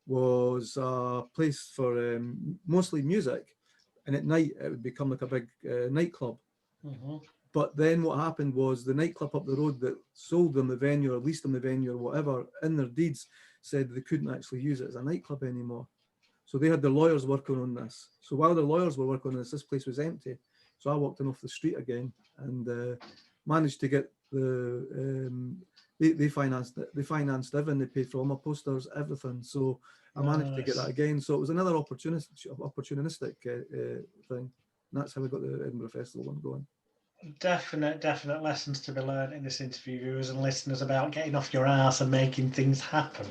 was a place for mostly music. And at night, it would become like a big nightclub. But then what happened was the nightclub up the road that sold them the venue or leased them the venue or whatever, in their deeds said they couldn't actually use it as a nightclub anymore. So they had their lawyers working on this. So while the lawyers were working on this place was empty. So I walked in off the street again and managed to get they financed it. They financed everything. They paid for all my posters, everything. So I managed to get that again. So it was another opportunistic thing. And that's how we got the Edinburgh Festival one going. Definite lessons to be learned in this interview, viewers and listeners, about getting off your ass and making things happen,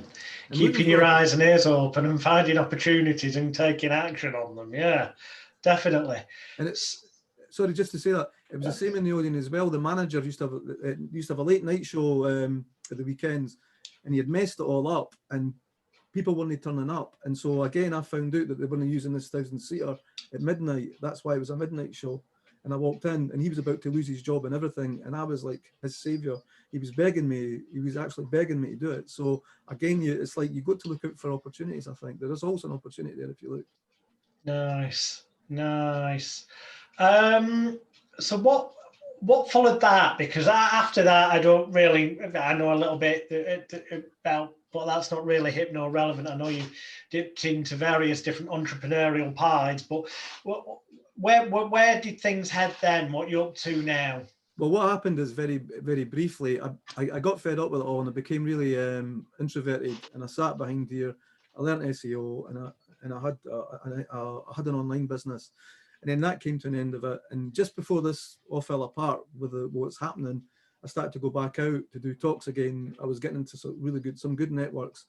and keeping your eyes and ears open and finding opportunities and taking action on them. Yeah, definitely. And it's sorry, just to say that it was the same in the Odeon as well. The manager used to have a late night show at the weekends, and he had messed it all up, and people weren't turning up. And so again, I found out that they weren't using this 1,000-seater at midnight. That's why it was a midnight show. And I walked in, and he was about to lose his job and everything, and I was like his savior. He was begging me. He was actually begging me to do it. So again, it's like you got to look out for opportunities. I think there is also an opportunity there if you look. Nice. So what followed that? Because after that, I know a little bit about, but that's not really hypno relevant. I know you dipped into various different entrepreneurial pies, but where did things head then? What you're up to now? Well, what happened is very, very briefly, I got fed up with it all, and I became really introverted, and I sat behind here. I learned SEO, and I had an online business, and then that came to an end of it. And just before this all fell apart with what's happening, I started to go back out to do talks again. I was getting into some good networks,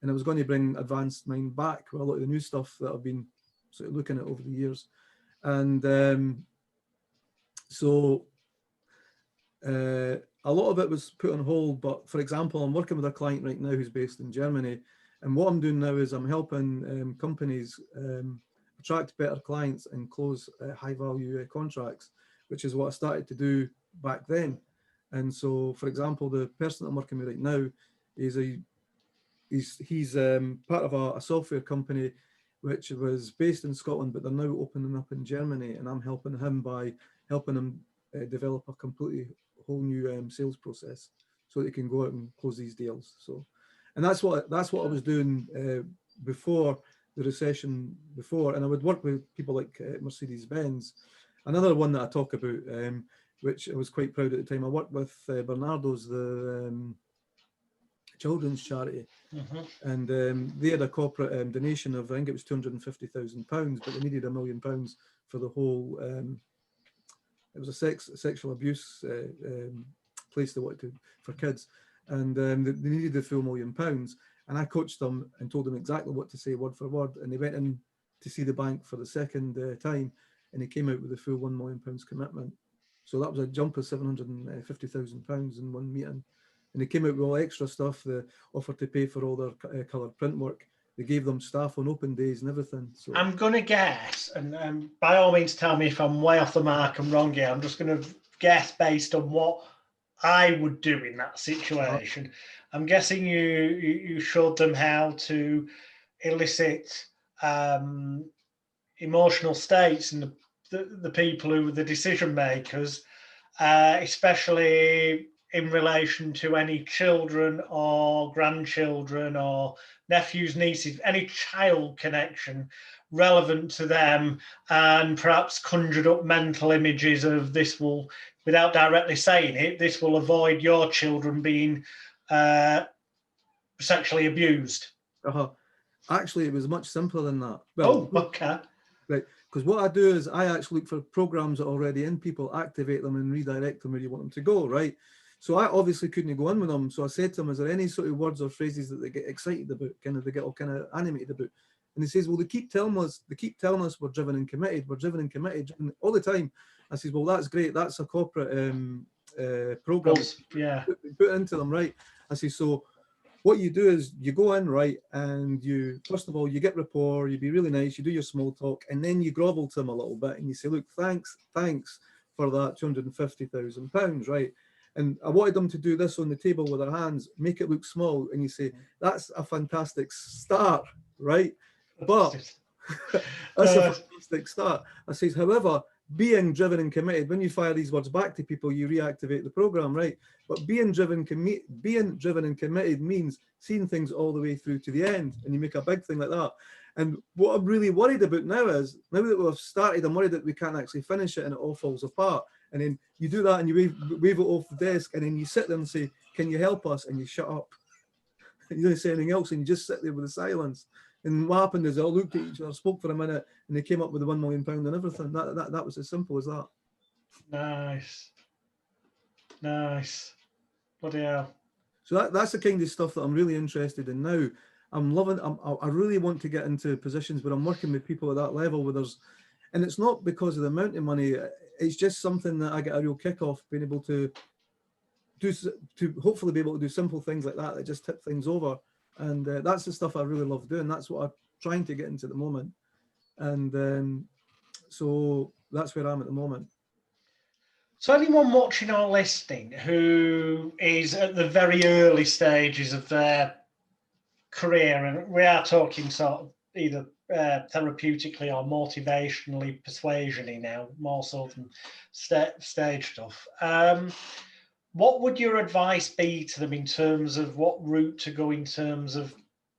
and I was going to bring Advanced Mind back with a lot of the new stuff that I've been sort of looking at over the years. And so a lot of it was put on hold. But for example, I'm working with a client right now who's based in Germany. And what I'm doing now is I'm helping companies attract better clients and close high value contracts, which is what I started to do back then. And so, for example, the person I'm working with right now is he's part of a software company which was based in Scotland, but they're now opening up in Germany, and I'm helping him by helping him develop a completely whole new sales process so that he can go out and close these deals. So, and that's what I was doing before the recession. And I would work with people like Mercedes-Benz. Another one that I talk about, which I was quite proud at the time. I worked with Bernardo's, the children's charity, and they had a corporate donation of, I think it was £250,000, but they needed £1 million for the whole. It was a sexual abuse place they wanted to for kids, and they needed the full £1 million. And I coached them and told them exactly what to say word for word. And they went in to see the bank for the second time, and they came out with a full £1 million commitment. So that was a jump of £750,000 in one meeting. And they came out with all extra stuff, the offer to pay for all their coloured print work. They gave them staff on open days and everything. So I'm going to guess, and by all means tell me if I'm way off the mark and wrong here. I'm just going to guess based on what I would do in that situation. I'm guessing you showed them how to elicit emotional states in the people who were the decision makers, especially in relation to any children or grandchildren or nephews, nieces, any child connection relevant to them, and perhaps conjured up mental images of this will, without directly saying it, this will avoid your children being sexually abused. Actually, it was much simpler than that. Well, okay. Right, because what I do is I actually look for programs that are already in people, activate them and redirect them where you want them to go, right? So I obviously couldn't go in with them. So I said to them, is there any sort of words or phrases that they get excited about, kind of they get all kind of animated about? And he says, well, they keep telling us we're driven and committed all the time. I says, well, that's great. That's a corporate program. Yeah. Put into them, right? I say, so what you do is you go in, right, and you, first of all, you get rapport, you be really nice, you do your small talk, and then you grovel to them a little bit and you say, look, thanks for that £250,000, right? And I wanted them to do this on the table with their hands, make it look small, and you say, that's a fantastic start, right? But that's a fantastic start. I says, however, being driven and committed, when you fire these words back to people, you reactivate the program, right? But being driven and committed means seeing things all the way through to the end, and you make a big thing like that. And what I'm really worried about now is, now that we've started, I'm worried that we can't actually finish it and it all falls apart. And then you do that and you wave it off the desk, and then you sit there and say, can you help us? And you shut up. You don't say anything else, and you just sit there with the silence. And what happened is they all looked at each other, spoke for a minute, and they came up with the £1 million and everything. That was as simple as that. Nice. Bloody hell. So that's the kind of stuff that I'm really interested in now. I'm loving. I really want to get into positions where I'm working with people at that level where there's, and it's not because of the amount of money. It's just something that I get a real kick off being able to do, to hopefully be able to do simple things like that just tip things over. And that's the stuff I really love doing. That's what I'm trying to get into at the moment. And so that's where I'm at the moment. So anyone watching or listening who is at the very early stages of their career, and we are talking sort of either therapeutically or motivationally, persuasion-y now, more so than stage stuff, what would your advice be to them in terms of what route to go in terms of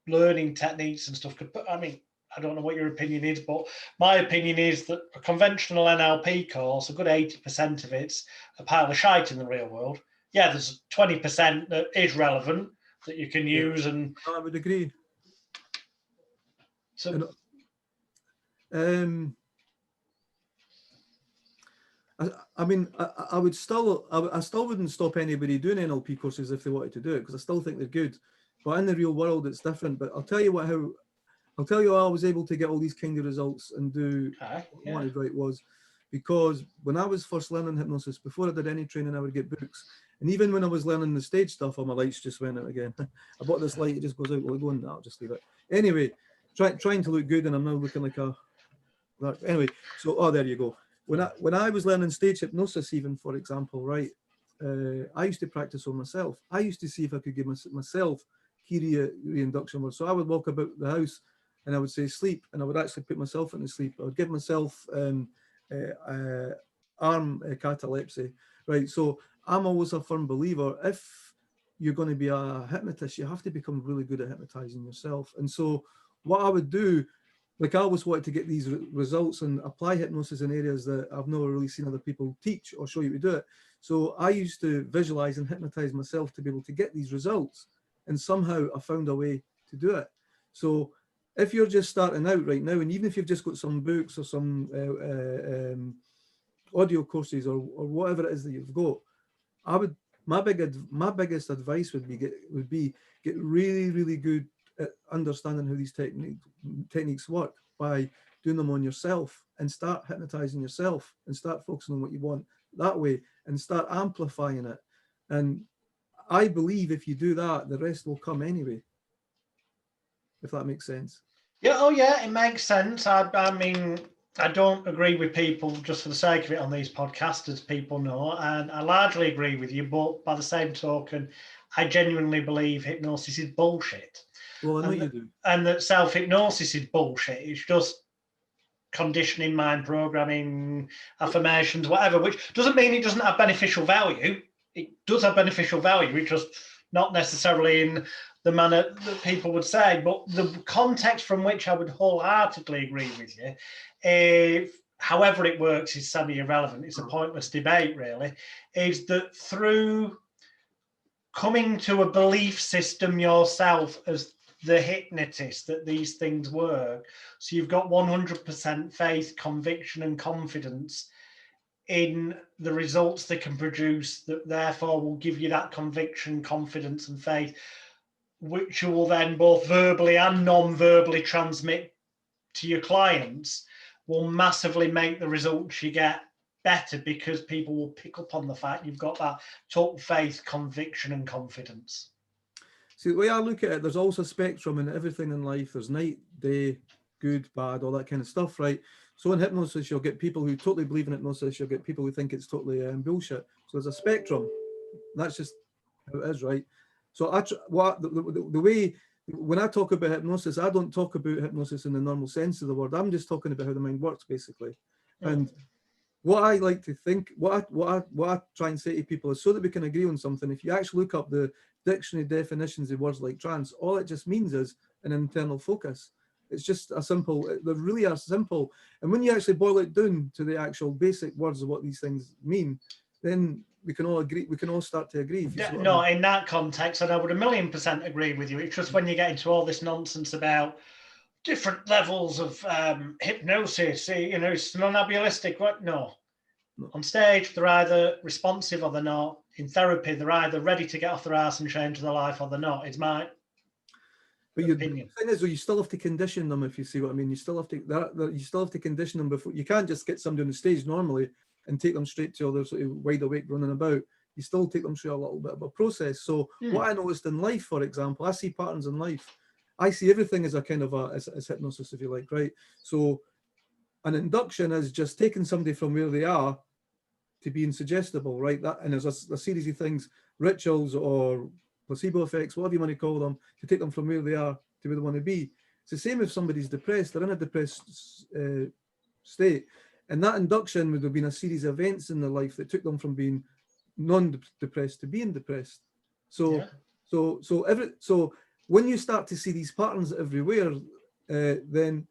learning techniques and stuff? I mean, I don't know what your opinion is, but my opinion is that a conventional NLP course, a good 80% of it's a pile of shite in the real world. Yeah, there's 20% that is relevant that you can use. And I would agree. So, I mean, I still wouldn't stop anybody doing NLP courses if they wanted to do it, because I still think they're good. But in the real world, it's different. But I'll tell you how I was able to get all these kind of results and do what I wanted, right, was because when I was first learning hypnosis, before I did any training, I would get books. And even when I was learning the stage stuff, all my lights just went out again. I bought this light, it just goes out. Well, I go on, I'll just leave it. Anyway, trying to look good, and I'm now looking like a... Anyway, so, there you go. When I was learning stage hypnosis, even, for example, right, I used to practice on myself. I used to see if I could give myself key reinduction words. So I would walk about the house and I would say sleep, and I would actually put myself into sleep. I would give myself arm catalepsy, right? So I'm always a firm believer, if you're going to be a hypnotist, you have to become really good at hypnotizing yourself. And so what I would do, like, I always wanted to get these results and apply hypnosis in areas that I've never really seen other people teach or show you to do it. So I used to visualize and hypnotize myself to be able to get these results. And somehow I found a way to do it. So if you're just starting out right now, and even if you've just got some books or some audio courses or whatever it is that you've got, my biggest advice would be get really, really good at understanding how these techniques work by doing them on yourself, and start hypnotizing yourself and start focusing on what you want that way and start amplifying it. And I believe if you do that, the rest will come anyway, if that makes sense. Yeah, oh yeah, it makes sense. I mean, I don't agree with people just for the sake of it on these podcasts, as people know, and I largely agree with you, but by the same token, I genuinely believe hypnosis is bullshit. Well, I know you do. And that self-hypnosis is bullshit. It's just conditioning, mind programming, affirmations, whatever, which doesn't mean it doesn't have beneficial value. It does have beneficial value, it's just not necessarily in the manner that people would say. But the context from which I would wholeheartedly agree with you, if however it works is semi-irrelevant, it's a pointless debate really, is that through coming to a belief system yourself as the hypnotist that these things work, so you've got 100% faith, conviction and confidence in the results they can produce, that therefore will give you that conviction, confidence and faith, which you will then both verbally and non-verbally transmit to your clients, will massively make the results you get better, because people will pick up on the fact you've got that total faith, conviction and confidence. See, the way I look at it, there's also a spectrum in everything in life. There's night, day, good, bad, all that kind of stuff, right? So in hypnosis, you'll get people who totally believe in hypnosis. You'll get people who think it's totally bullshit. So there's a spectrum. That's just how it is, right? So the way, when I talk about hypnosis, I don't talk about hypnosis in the normal sense of the word. I'm just talking about how the mind works, basically. And what I like to think, what I try and say to people is, so that we can agree on something, if you actually look up the dictionary definitions of words like trance, all it just means is an internal focus. It's just a simple, they really are simple. And when you actually boil it down to the actual basic words of what these things mean, then we can all agree, we can all start to agree. No, in that context, and I would 1,000,000% agree with you. It's just when you get into all this nonsense about different levels of hypnosis, you know, it's non-ableistic. What? No. On stage, they're either responsive or they're not. In therapy, they're either ready to get off their ass and change their life or they're not. It's my opinion. The thing is, though, you still have to condition them, if you see what I mean. You still have to condition them before. You can't just get somebody on the stage normally and take them straight to other sort of wide awake running about. You still take them through a little bit of a process. So what I noticed in life, for example, I see patterns in life. I see everything as a kind of as hypnosis, if you like, right? So an induction is just taking somebody from where they are to being suggestible, right? That, and there's a series of things, rituals or placebo effects, whatever you want to call them, to take them from where they are to where they want to be. It's the same if somebody's depressed, they're in a depressed state. And that induction would have been a series of events in their life that took them from being non-depressed to being depressed. So when you start to see these patterns everywhere, then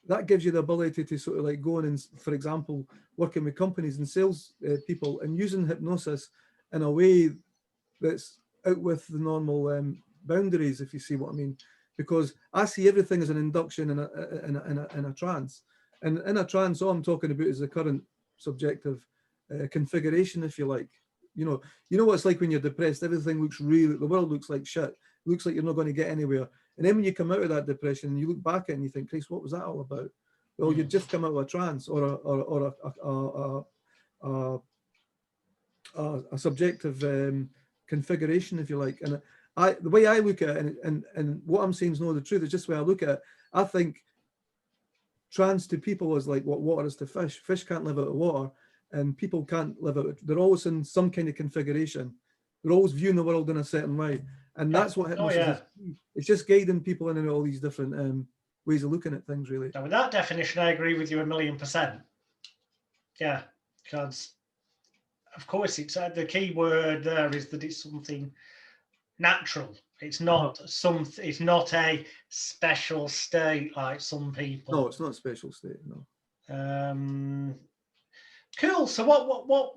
that gives you the ability to sort of like go in and, for example, working with companies and sales people and using hypnosis in a way that's out with the normal boundaries, if you see what I mean. Because I see everything as an induction in a trance. And in a trance, all I'm talking about is the current subjective configuration, if you like. You know what it's like when you're depressed. Everything looks really, the world looks like shit. It looks like you're not going to get anywhere. And then when you come out of that depression and you look back at it and you think, Christ, what was that all about? Well, you'd just come out of a trance or a subjective configuration, if you like. And the way I look at it, and what I'm saying is no, the truth, it's just the way I look at it. I think trance to people is like what water is to fish. Fish can't live out of water, and people can't live out. They're always in some kind of configuration. They're always viewing the world in a certain way, and that's what hypnosis is. It's just guiding people in all these different ways of looking at things, really. Now, with that definition, I agree with you 1,000,000%. Yeah, because of course it's the key word there is that it's something natural. It's not it's not a special state like some people. No, it's not a special state. No. Cool. So what?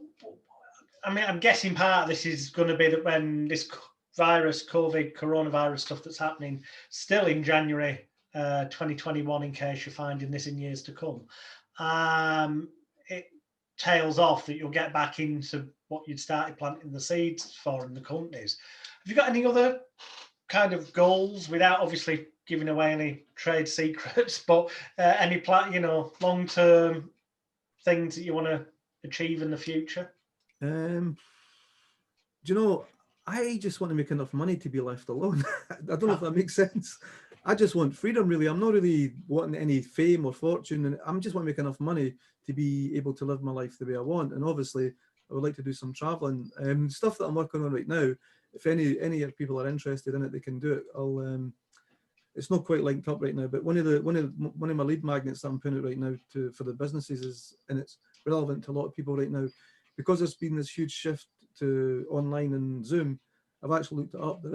I mean, I'm guessing part of this is going to be that when this coronavirus stuff that's happening still in January 2021, in case you're finding this in years to come, it tails off, that you'll get back into what you'd started planting the seeds for in the companies. Have you got any other kind of goals, without obviously giving away any trade secrets, but any plan, you know, long-term things that you want to achieve in the future? Do you know, I just want to make enough money to be left alone. I don't know if that makes sense. I just want freedom, really. I'm not really wanting any fame or fortune, and I'm just want to make enough money to be able to live my life the way I want. And obviously, I would like to do some traveling. Stuff that I'm working on right now. If any people are interested in it, they can do it. It's not quite linked up right now, but one of my lead magnets that I'm putting out right now for the businesses is, and it's relevant to a lot of people right now, because there's been this huge shift to online and Zoom. I've actually looked it up. There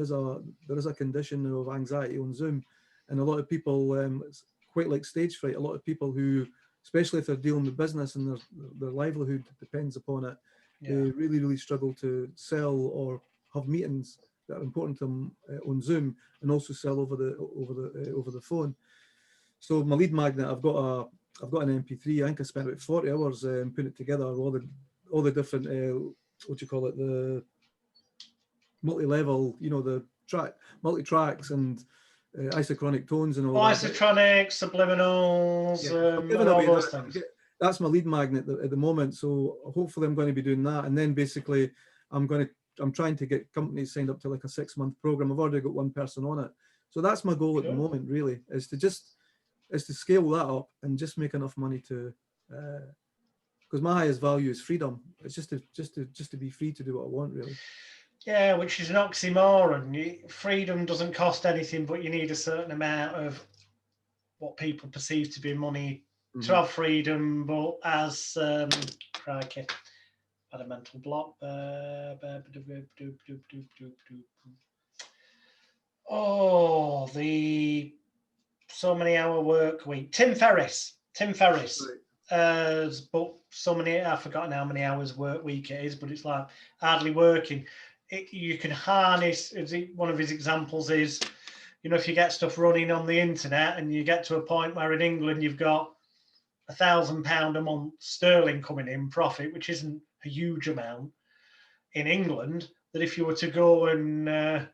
is a condition of anxiety on Zoom, and a lot of people, it's quite like stage fright. A lot of people who, especially if they're dealing with business and their livelihood depends upon it, they really struggle to sell or have meetings that are important to them on Zoom, and also sell over the phone. So my lead magnet, I've got an MP3. I think I spent about 40 hours putting it together. All the different what do you call it, the multi-level, you know, the multi-tracks and isochronic tones and all that. Isotronics, subliminals, and all those things. That's my lead magnet at the moment. So hopefully I'm going to be doing that, and then basically I'm trying to get companies signed up to like a 6-month program. I've already got one person on it. So that's my goal at the moment, really, is to scale that up and just make enough money to, because my highest value is freedom. It's just to be free to do what I want, really. Yeah, which is an oxymoron. Freedom doesn't cost anything, but you need a certain amount of what people perceive to be money to have freedom. But as crikey, had a mental block. Oh, the so many hour work week. Tim Ferriss. But so many, I've forgotten how many hours work week it is, but it's like hardly working. You can harness, one of his examples is, you know, if you get stuff running on the internet and you get to a point where in England you've got £1,000 a month sterling coming in profit, which isn't a huge amount in England, that if you were to go and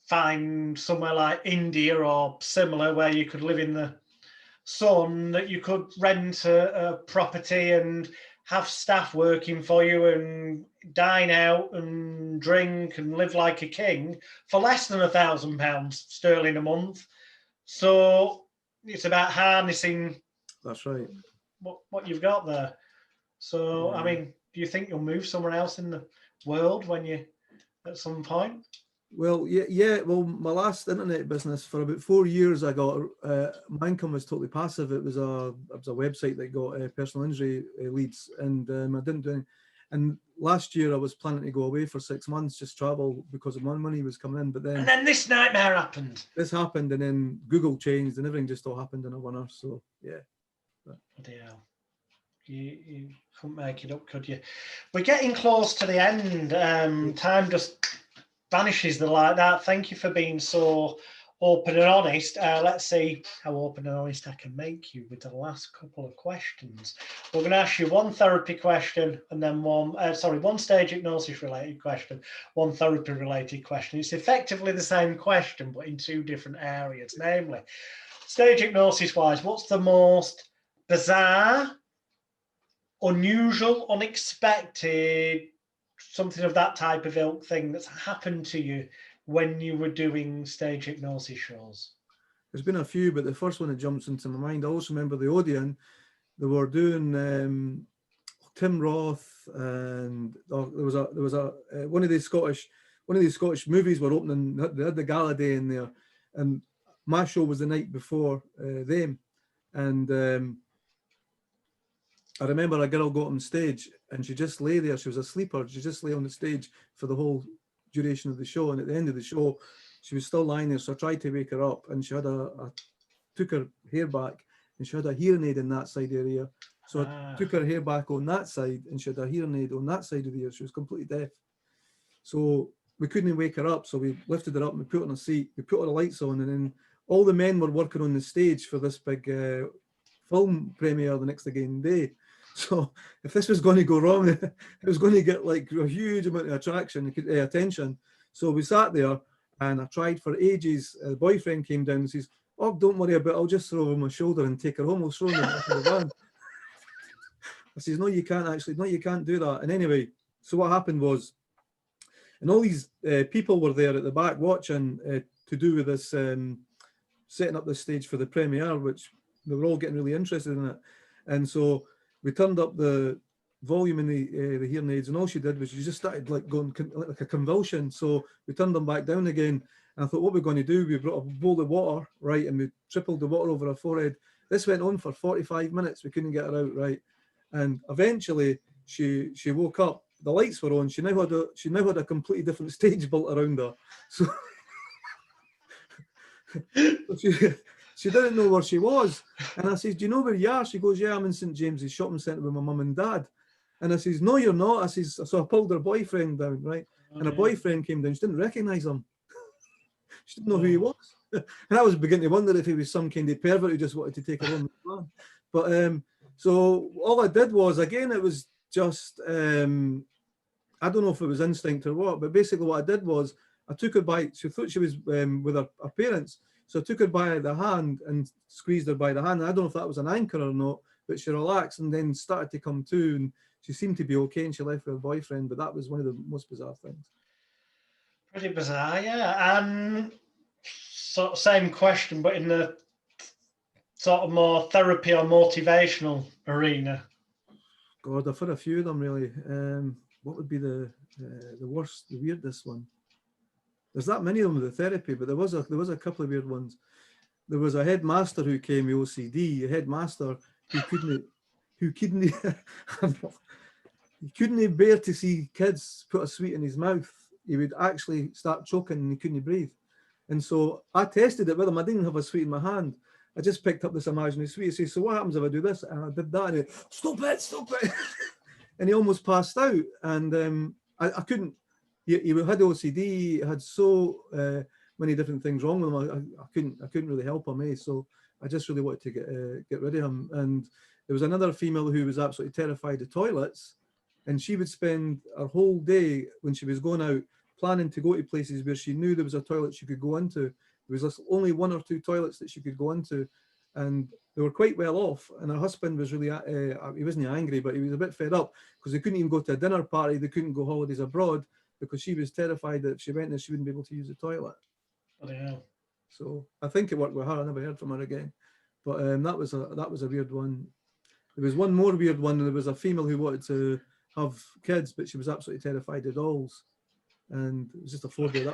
find somewhere like India or similar where you could live in the sun, that you could rent a property and have staff working for you and dine out and drink and live like a king for less than £1,000 sterling a month. So it's about harnessing. That's right. What you've got there. So, I mean, do you think you'll move somewhere else in the world when you, at some point? Well, yeah. Well, my last internet business for about 4 years, I got my income was totally passive. It was a website that got personal injury leads, and I didn't do any. And last year, I was planning to go away for 6 months, just travel, because my money was coming in. But then this nightmare happened. This happened, and then Google changed, and everything just all happened in a winner. So yeah. Bloody hell. You couldn't make it up, could you? We're getting close to the end. Time just vanishes like that. Thank you for being so open and honest. Let's see how open and honest I can make you with the last couple of questions. We're going to ask you one therapy question and then one stage hypnosis related question, one therapy related question. It's effectively the same question, but in two different areas. Namely, stage hypnosis wise, what's the most bizarre, unusual, unexpected, something of that type of ilk thing that's happened to you when you were doing stage hypnosis shows? There's been a few, but the first one that jumps into my mind, I also remember the Odeon. They were doing Tim Roth, and there was one of these Scottish movies were opening. They had the gala day in there, and my show was the night before them, and I remember a girl got on stage and she just lay there. She was a sleeper. She just lay on the stage for the whole duration of the show. And at the end of the show, she was still lying there. So I tried to wake her up, and she had took her hair back, and she had a hearing aid in that side area. So I took her hair back on that side, and she had a hearing aid on that side of the ear. She was completely deaf. So we couldn't wake her up. So we lifted her up and we put her on a seat. We put all the lights on, and then all the men were working on the stage for this big film premiere the next day. So if this was going to go wrong, it was going to get like a huge amount of attention. So we sat there, And I tried for ages. The boyfriend came down and says, "Oh, don't worry about it. I'll just throw her over my shoulder and take her home. We'll throw her in the back of the van." I says, "No, you can't actually. No, you can't do that." And anyway, so what happened was, and all these people were there at the back watching to do with this, setting up this stage for the premiere, which they were all getting really interested in it. And so we turned up the volume in the hearing aids, and all she did was she just started like going like a convulsion. So we turned them back down again. And I thought, what we're going to do, we brought a bowl of water, right, and we tripled the water over her forehead. This went on for 45 minutes. We couldn't get her out, right. And eventually she woke up. The lights were on. She now had a completely different stage built around her. So she didn't know where she was. And I says, "Do you know where you are?" She goes, "Yeah, I'm in St. James's Shopping Centre with my mum and dad." And I says, "No, you're not." I says, so I pulled her boyfriend down, right? And her boyfriend came down. She didn't recognise him. She didn't know who he was. And I was beginning to wonder if he was some kind of pervert who just wanted to take her home. But so all I did was, again, it was just, I don't know if it was instinct or what, but basically what I did was I took her by, she thought she was with her parents. So I took her by the hand and squeezed her by the hand. And I don't know if that was an anchor or not, but she relaxed and then started to come to, and she seemed to be okay, and she left with her boyfriend. But that was one of the most bizarre things. Pretty bizarre, yeah. So same question, but in the sort of more therapy or motivational arena. God, I've had a few of them really. What would be the worst, the weirdest one? There's that many of them with the therapy, but there was a couple of weird ones. There was a headmaster who came with OCD, a headmaster who couldn't he couldn't bear to see kids put a sweet in his mouth. He would actually start choking and he couldn't breathe. And so I tested it with him. I didn't have a sweet in my hand. I just picked up this imaginary sweet. He says, "So what happens if I do this?" And I did that, and he, stop it. And he almost passed out. And I couldn't, he had OCD, he had so many different things wrong with him. I couldn't really help him, So I just really wanted to get rid of him. And there was another female who was absolutely terrified of toilets, and she would spend her whole day when she was going out planning to go to places where she knew there was a toilet she could go into. There was only one or two toilets that she could go into, and they were quite well off. And her husband was really, he wasn't angry, but he was a bit fed up because they couldn't even go to a dinner party. They couldn't go holidays abroad because she was terrified that if she went there, she wouldn't be able to use the toilet. Oh, yeah. So I think it worked with her. I never heard from her again. But that was a weird one. There was one more weird one. There was a female who wanted to have kids, but she was absolutely terrified of dolls. And it was just a phobia.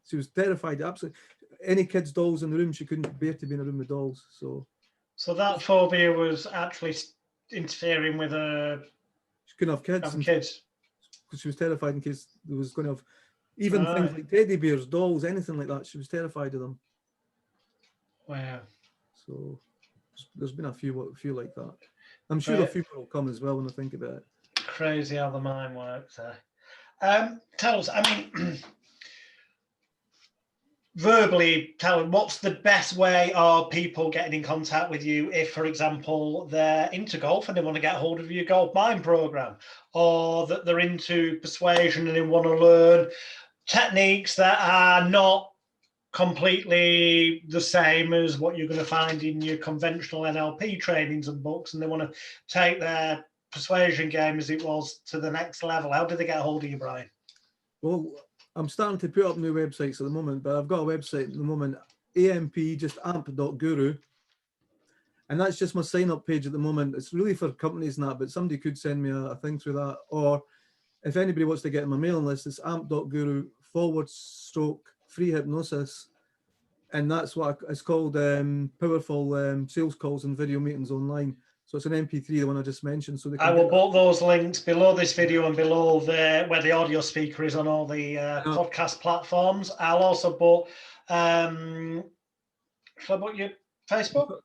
She was terrified, absolutely. Any kids' dolls in the room, she couldn't bear to be in a room with dolls. So that phobia was actually interfering with her. She couldn't have kids. Because she was terrified in case there was going to have even things like teddy bears, dolls, anything like that. She was terrified of them. Wow. So there's been a few like that. I'm sure a few will come as well when I think about it. Crazy how the mind works there. Tell us, I mean, verbally tell them what's the best way of people getting in contact with you if, for example, they're into golf and they want to get hold of your Golf Mind program, or that they're into persuasion and they want to learn techniques that are not completely the same as what you're going to find in your conventional NLP trainings and books, and they want to take their persuasion game as it was to the next level. How do they get a hold of you, Brian? Well, I'm starting to put up new websites at the moment, but I've got a website at the moment, AMP, just amp.guru. And that's just my sign-up page at the moment. It's really for companies and that, but somebody could send me a thing through that. Or if anybody wants to get on my mailing list, it's amp.guru/free hypnosis. And that's what it's called, powerful sales calls and video meetings online. So it's an MP3, the one I just mentioned. So I will put those links below this video and below where the audio speaker is on all the podcast platforms. I'll also put, shall I put your Facebook?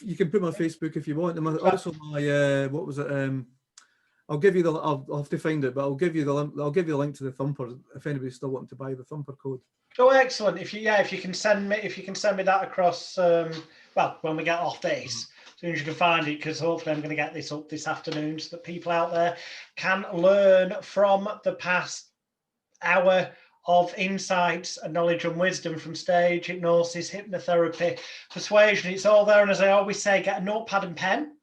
You can put my Facebook if you want. And also my, what was it? I'll give you I'll have to find it, but I'll give you the link to the Thumper if anybody's still wanting to buy the Thumper code. Oh, excellent! If you can send me that across, well, when we get off this, as soon as you can find it, because hopefully I'm going to get this up this afternoon so that people out there can learn from the past hour of insights and knowledge and wisdom from stage, hypnosis, hypnotherapy, persuasion. It's all there. And as I always say, get a notepad and pen,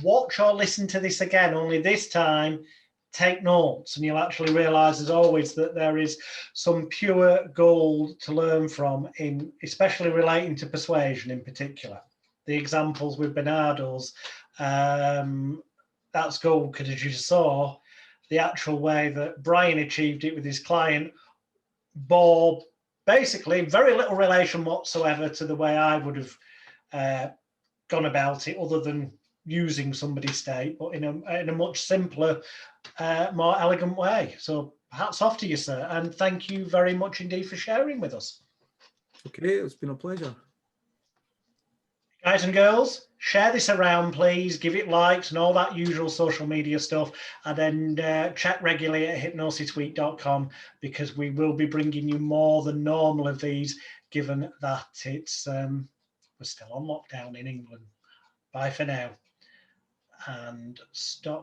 watch or listen to this again, only this time take notes, and you'll actually realize, as always, that there is some pure gold to learn from, in especially relating to persuasion in particular. The examples with Bernardo's, that's gold, because as you saw, the actual way that Brian achieved it with his client bore basically very little relation whatsoever to the way I would have gone about it, other than using somebody's state, but in a much simpler, more elegant way. So hats off to you, sir, and thank you very much indeed for sharing with us. Okay, it's been a pleasure. Guys and girls, share this around, please. Give it likes and all that usual social media stuff. And then check regularly at hypnosisweek.com, because we will be bringing you more than normal of these, given that it's we're still on lockdown in England. Bye for now. And stop.